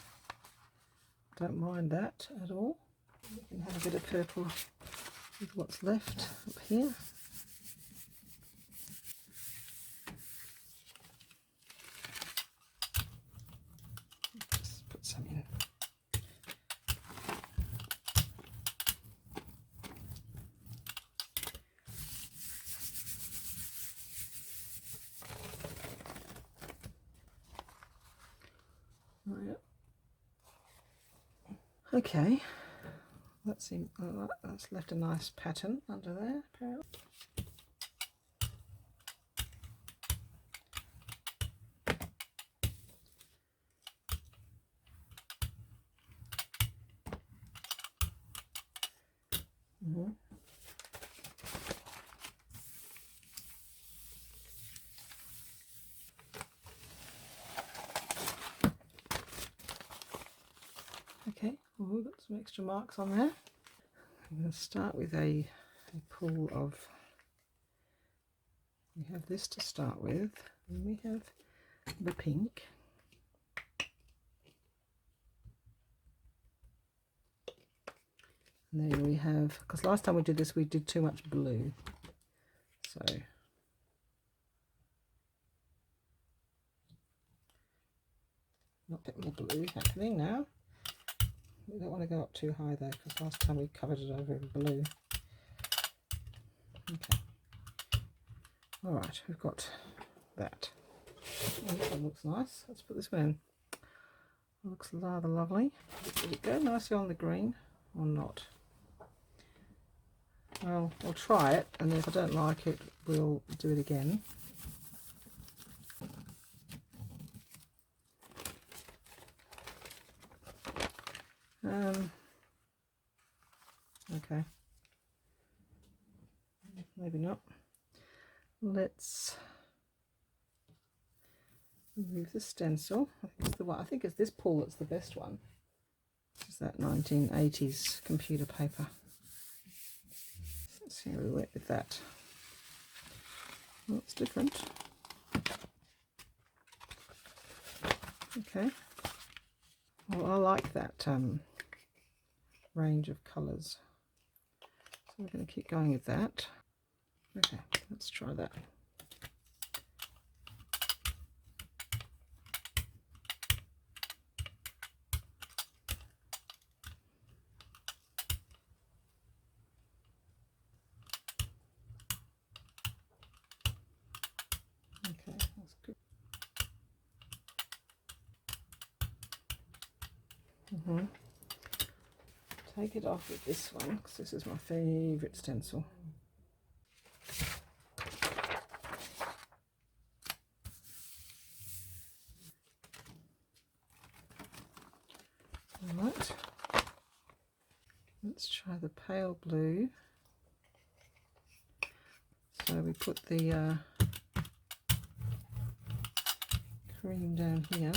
Don't mind that at all. We can have a bit of purple with what's left up here. Just put some in. Oh, yeah. Okay, that's left a nice pattern under there, apparently. Okay, well, we've got some extra marks on there. I'm going to start with a pool of, we have this to start with, and we have the pink. And then we have, because last time we did this we did too much blue, so not a bit more blue happening now. We don't want to go up too high though, because last time we covered it over in blue. Okay. All right, we've got that. Oh, this one looks nice. Let's put this one in. It looks rather lovely. Did it go nicely on the green or not? Well, we'll try it, and if I don't like it, we'll do it again. Okay. Maybe not. Let's remove the stencil. I think it's the one. I think it's this pull that's the best one. This is that 1980s computer paper. Let's see how we went with that. Well, it's different. Okay. Well, I like that range of colours. So we're going to keep going with that. Okay, let's try that. Okay, that's good. Take it off with this one, because this is my favourite stencil. Alright, let's try the pale blue. So we put the cream down here.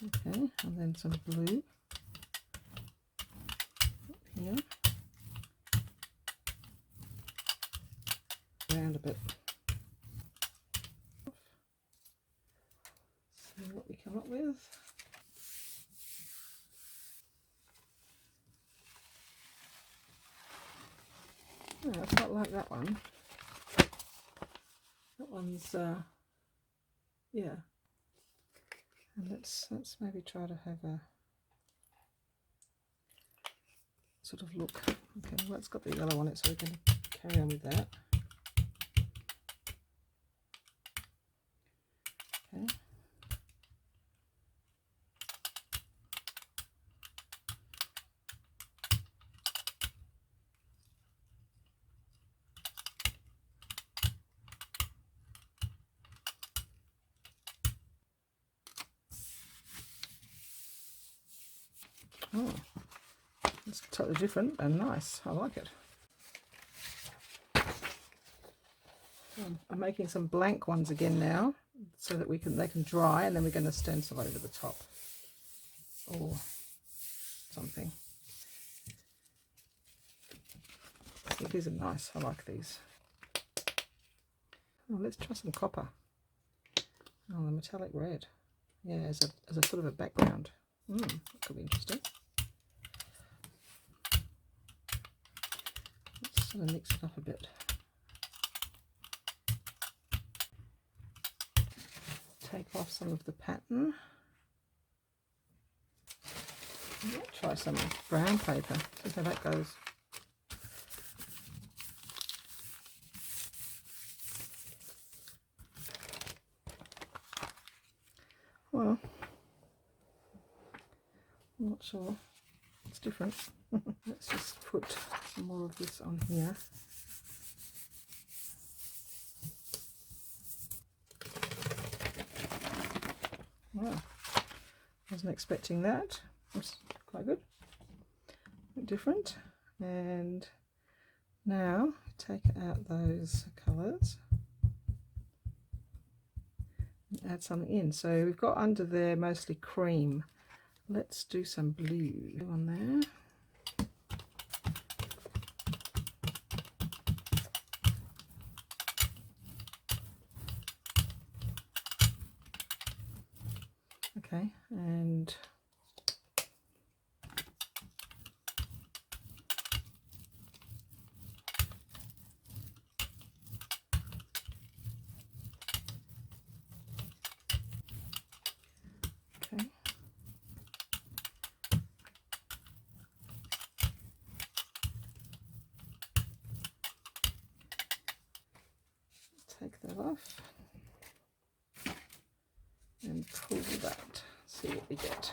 Okay, and then some blue up here. Around a bit. See what we come up with. Oh, I quite like that one. That one's yeah. And let's maybe try to have a sort of look. Okay, well, it's got the yellow on it, so we're going to carry on with that. Okay. Oh, it's totally different and nice. I like it. I'm making some blank ones again now, so that they can dry, and then we're going to stencil over the top or something. See, these are nice. I like these. Oh, let's try some copper. Oh, the metallic red. Yeah, as a sort of a background. That could be interesting. Let's sort of mix it up a bit. Take off some of the pattern. Might try some brown paper, see how that goes. Well, I'm not sure. It's different. Let's just put some more of this on here. Wow, wasn't expecting that. That's quite good. Bit different. And now take out those colours and add something in. So we've got under there mostly cream. Let's do some blue on there. Okay, and okay, that off and pull that, see what we get.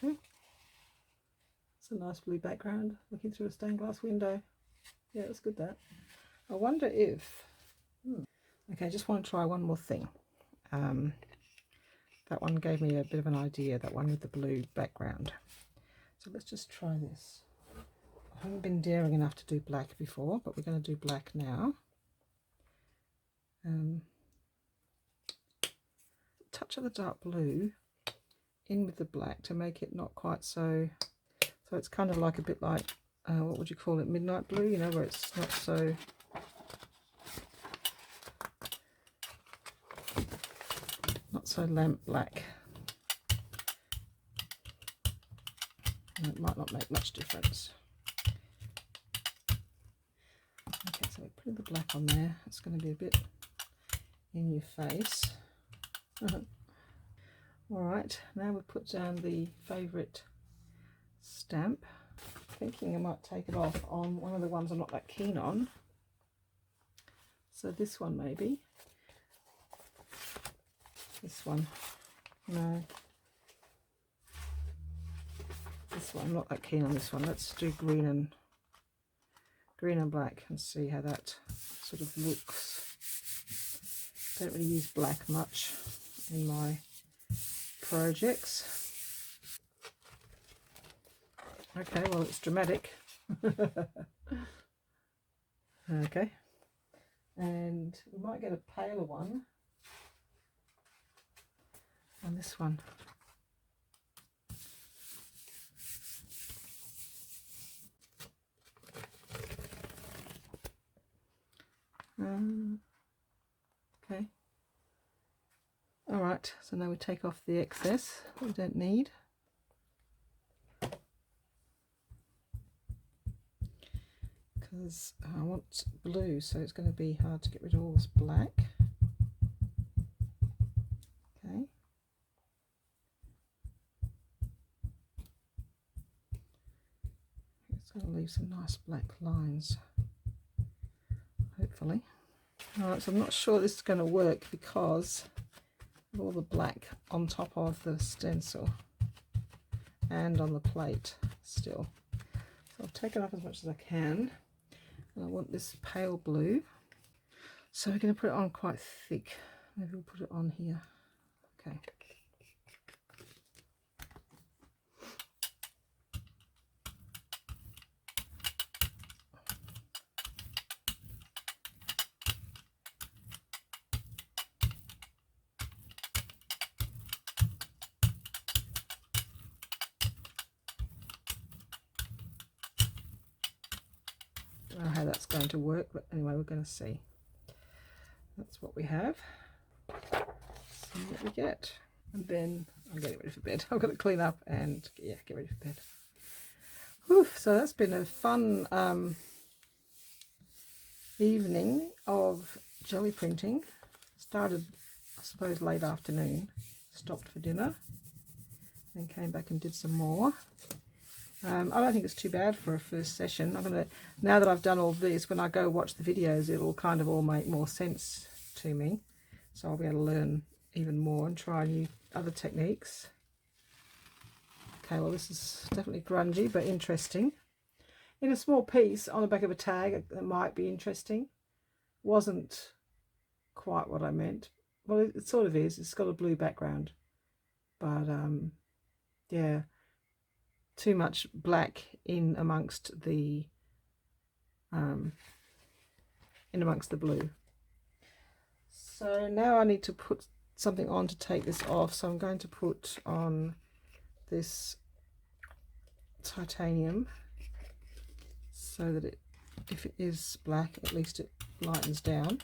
Okay, it's a nice blue background looking through a stained glass window. Yeah, that's good, that. I wonder if okay, I just want to try one more thing. That one gave me a bit of an idea, that one with the blue background. So let's just try this. I haven't been daring enough to do black before, but we're going to do black now. Touch of the dark blue in with the black to make it not quite so it's kind of like a bit like what would you call it, midnight blue, you know, where it's not so lamp black. And it might not make much difference. Okay, so we're putting the black on there. It's going to be a bit in your face. Alright, now we've put down the favourite stamp. Thinking I might take it off on one of the ones I'm not that keen on. So this one maybe. This one. No. This one, I'm not that keen on this one. Let's do green and black and see how that sort of looks. Don't really use black much in my projects. Okay, well, it's dramatic. Okay, and we might get a paler one on this one. Okay. All right, so now we take off the excess that we don't need. Because I want blue, so it's going to be hard to get rid of all this black. Okay. It's going to leave some nice black lines, hopefully. Alright, so I'm not sure this is going to work because of all the black on top of the stencil and on the plate still. So I've taken off as much as I can. And I want this pale blue, so we're going to put it on quite thick. Maybe we'll put it on here. Okay. I don't know how that's going to work, but anyway, we're going to see. That's what we have. See what we get. And then I'm getting ready for bed. I've got to clean up and yeah, get ready for bed. Whew, so that's been a fun evening of jelly printing. Started, I suppose, late afternoon. Stopped for dinner and came back and did some more. I don't think it's too bad for a first session. I'm gonna, now that I've done all this, when I go watch the videos, it'll kind of all make more sense to me. So I'll be able to learn even more and try new other techniques. Okay, well, this is definitely grungy, but interesting. In a small piece on the back of a tag, that might be interesting. Wasn't quite what I meant. Well, it sort of is. It's got a blue background, but yeah. Too much black in amongst the blue. So now I need to put something on to take this off. So I'm going to put on this titanium so that if it is black, at least it lightens down.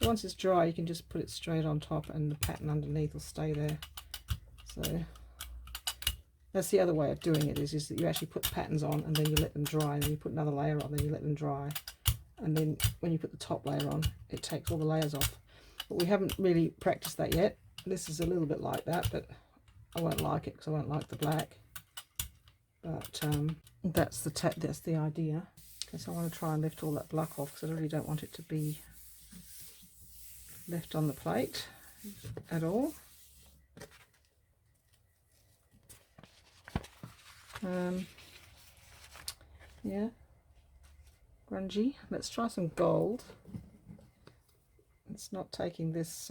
Once it's dry, you can just put it straight on top and the pattern underneath will stay there. So that's the other way of doing it, is that you actually put patterns on and then you let them dry, and then you put another layer on, then you let them dry, and then when you put the top layer on, it takes all the layers off. But we haven't really practiced that yet, This is a little bit like that, but I won't like it because I won't like the black. But that's the idea. Okay, so I want to try and lift all that black off because I really don't want it to be left on the plate at all. Yeah, grungy. Let's try some gold. It's not taking this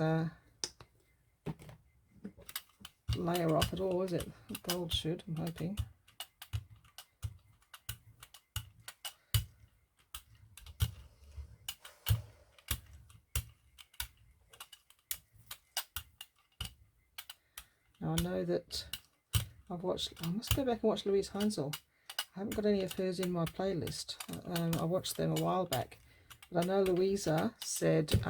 layer off at all, is it? Gold should, I'm hoping. Now I know that I must go back and watch Louise Heinzel. I haven't got any of hers in my playlist. I watched them a while back. But I know Louisa said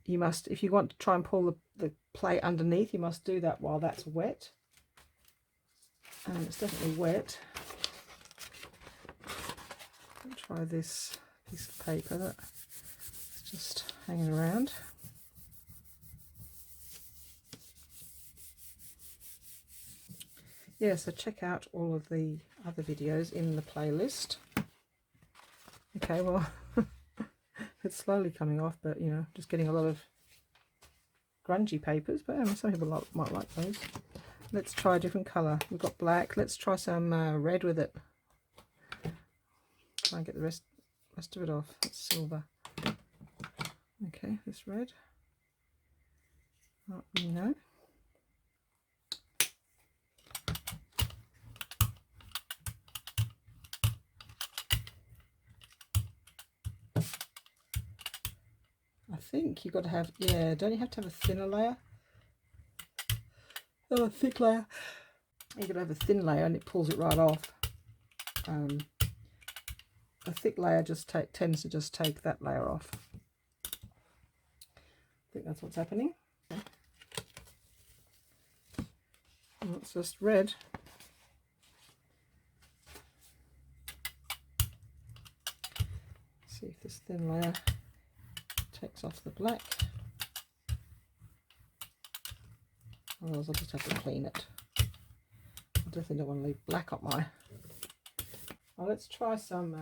you must, if you want to try and pull the plate underneath, you must do that while that's wet. And it's definitely wet. I'll try this piece of paper that's just hanging around. Yeah, so check out all of the other videos in the playlist. Okay, well, it's slowly coming off, but you know, just getting a lot of grungy papers, but some people might like those. Let's try a different colour. We've got black. Let's try some red with it. Try and get the rest of it off. It's silver. Okay, this red. Not really know. I think you've got to have, yeah, don't you have to have a thinner layer? Oh, a thick layer. You've got to have a thin layer and it pulls it right off. A thick layer just tends to just take that layer off. I think that's what's happening. Okay. Well, it's just red. See if this thin layer takes off the black. Otherwise I'll just have to clean it. I definitely don't want to leave black on my... Well, let's try some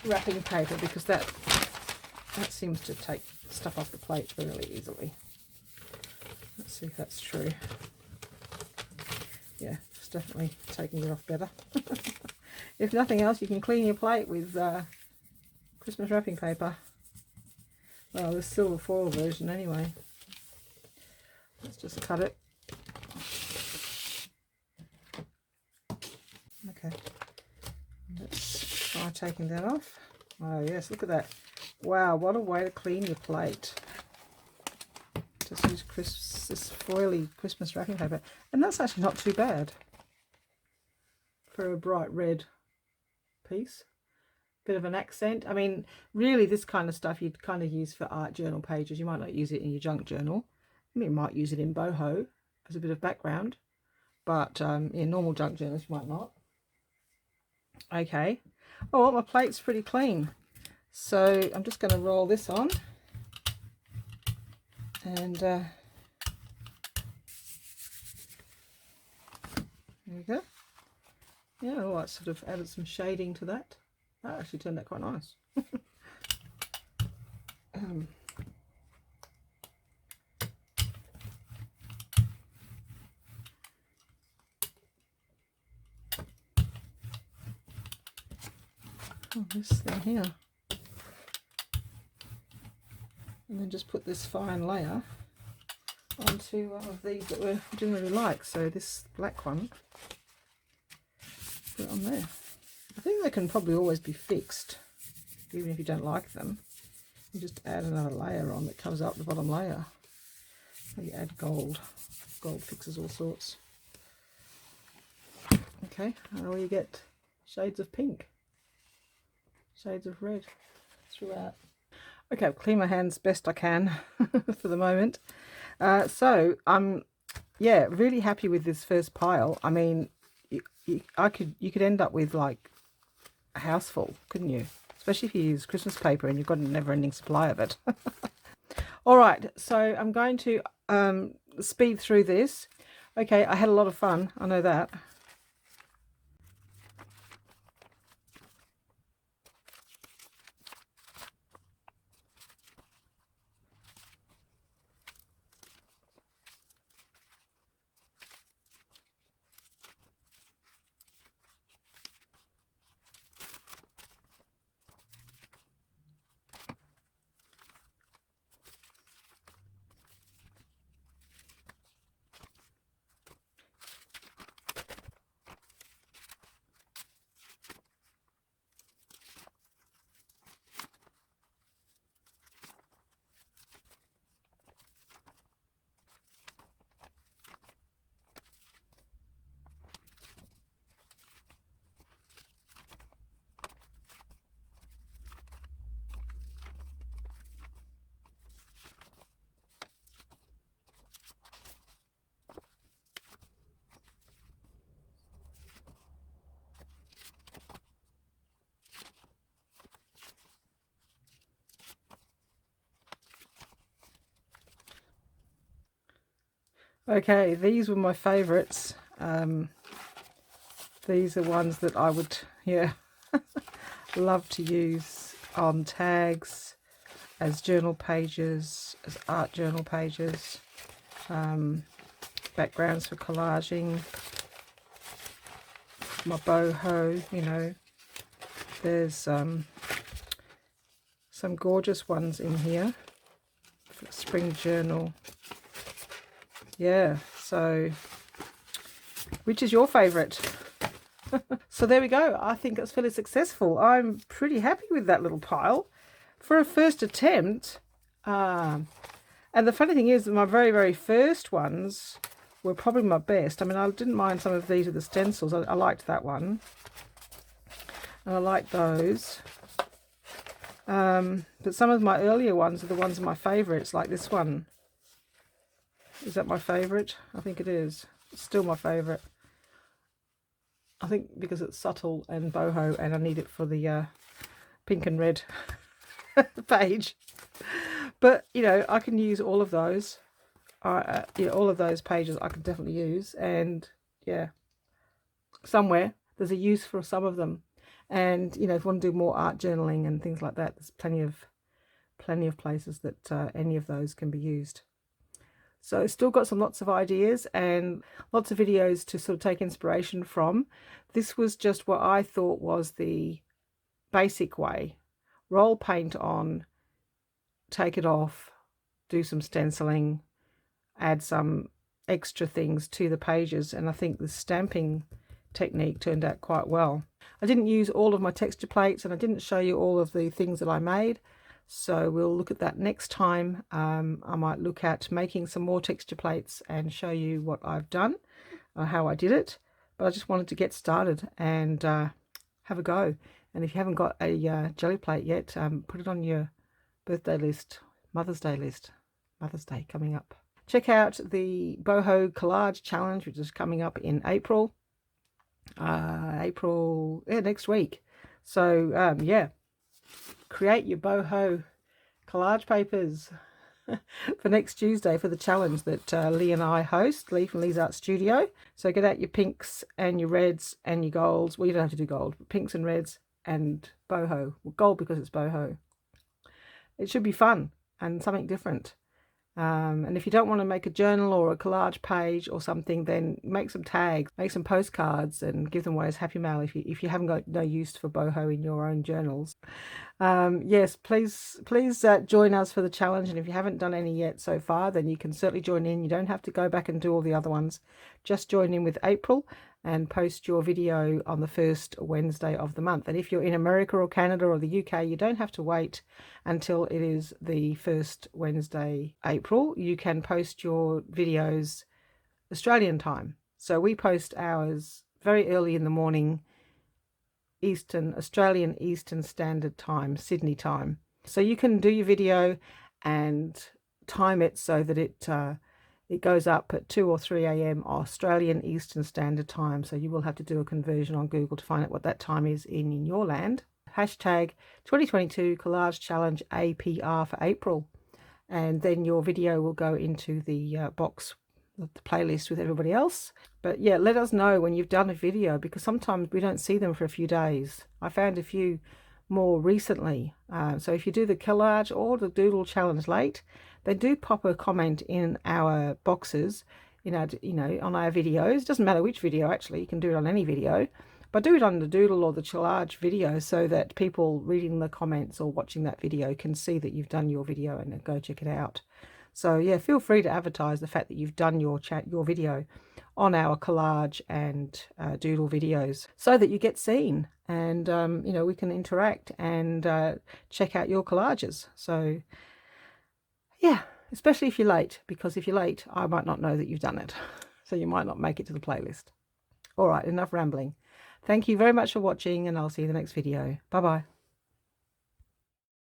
wrapping paper, because that seems to take stuff off the plate really easily. Let's see if that's true. Yeah, it's definitely taking it off better. If nothing else, you can clean your plate with Christmas wrapping paper. Well, the silver foil version anyway. Let's just cut it. Okay. Let's try taking that off. Oh yes, look at that. Wow, what a way to clean your plate. Just use this foily Christmas wrapping paper. And that's actually not too bad for a bright red piece. Bit of an accent. I mean, really this kind of stuff you'd kind of use for art journal pages. You might not use it in your junk journal. I mean, you might use it in boho as a bit of background, but in normal junk journals you might not. Okay. Oh, well, my plate's pretty clean. So I'm just going to roll this on. And there we go. Yeah, oh, I sort of added some shading to that. That actually turned out quite nice. Oh, this thing here. And then just put this fine layer onto one of these that we generally like. So this black one, put it on there. I think they can probably always be fixed, even if you don't like them. You just add another layer on that covers up the bottom layer. Maybe add gold. Gold fixes all sorts. Okay, and you get shades of pink, shades of red throughout. Okay, I'll clean my hands best I can for the moment. So I'm, yeah, really happy with this first pile. I mean, you could end up with like a house full, couldn't you? Especially if you use Christmas paper and you've got a never-ending supply of it. All right, so I'm going to speed through this. Okay, I had a lot of fun, I know that. Okay, these were my favorites. These are ones that I would, yeah, love to use on tags, as journal pages, as art journal pages, backgrounds for collaging, my boho, you know. There's some gorgeous ones in here for spring journal. Yeah, so which is your favorite? So there we go. I think it's fairly successful. I'm pretty happy with that little pile for a first attempt. And the funny thing is that my very first ones were probably my best. I mean, I didn't mind some of these with the stencils. I liked that one. And I like those. But some of my earlier ones are the ones of my favourites, like this one. Is that my favourite? I think it is. It's still my favourite. I think because it's subtle and boho, and I need it for the pink and red page. But, you know, I can use all of those. Yeah, all of those pages I can definitely use. And, yeah, somewhere there's a use for some of them. And, you know, if you want to do more art journaling and things like that, there's plenty of places that any of those can be used. So still got lots of ideas and lots of videos to sort of take inspiration from. This was just what I thought was the basic way. Roll paint on, take it off, do some stenciling, add some extra things to the pages, and I think the stamping technique turned out quite well. I didn't use all of my texture plates and I didn't show you all of the things that I made. So we'll look at that next time. I might look at making some more texture plates and show you what I've done, how I did it. But I just wanted to get started and have a go. And if you haven't got a Gelli Plate yet, put it on your birthday list, Mother's Day list. Mother's Day coming up. Check out the Boho Collage Challenge, which is coming up in April. Next week. So yeah. Create your boho collage papers for next Tuesday for the challenge that Leigh and I host, Leigh from Leigh's Art Studio. So get out your pinks and your reds and your golds. Well, you don't have to do gold, but pinks and reds and boho. Well, gold because it's boho. It should be fun and something different. And if you don't want to make a journal or a collage page or something, then make some tags, make some postcards and give them away as happy mail if you haven't got no use for boho in your own journals. Yes, please join us for the challenge, and if you haven't done any yet so far, then you can certainly join in. You don't have to go back and do all the other ones. Just join in with April and post your video on the first Wednesday of the month. And if you're in America or Canada or the UK, you don't have to wait until it is the first Wednesday April. You can post your videos Australian time. So we post ours very early in the morning, Australian Eastern Standard Time, Sydney time. So you can do your video and time it so that it goes up at 2 or 3 a.m. Australian Eastern Standard Time. So you will have to do a conversion on Google to find out what that time is in your land. Hashtag 2022 Collage Challenge APR for April. and then your video will go into the box, the playlist with everybody else. But yeah, let us know when you've done a video, because sometimes we don't see them for a few days. I found a few more recently. So if you do the collage or the doodle challenge late, then do pop a comment in our boxes, on our videos. It doesn't matter which video, actually, you can do it on any video, but do it on the doodle or the collage video so that people reading the comments or watching that video can see that you've done your video and go check it out. So yeah, feel free to advertise the fact that you've done your video on our collage and doodle videos so that you get seen, and we can interact and check out your collages. So yeah, especially if you're late, because if you're late, I might not know that you've done it. So you might not make it to the playlist. All right, enough rambling. Thank you very much for watching, and I'll see you in the next video. Bye-bye.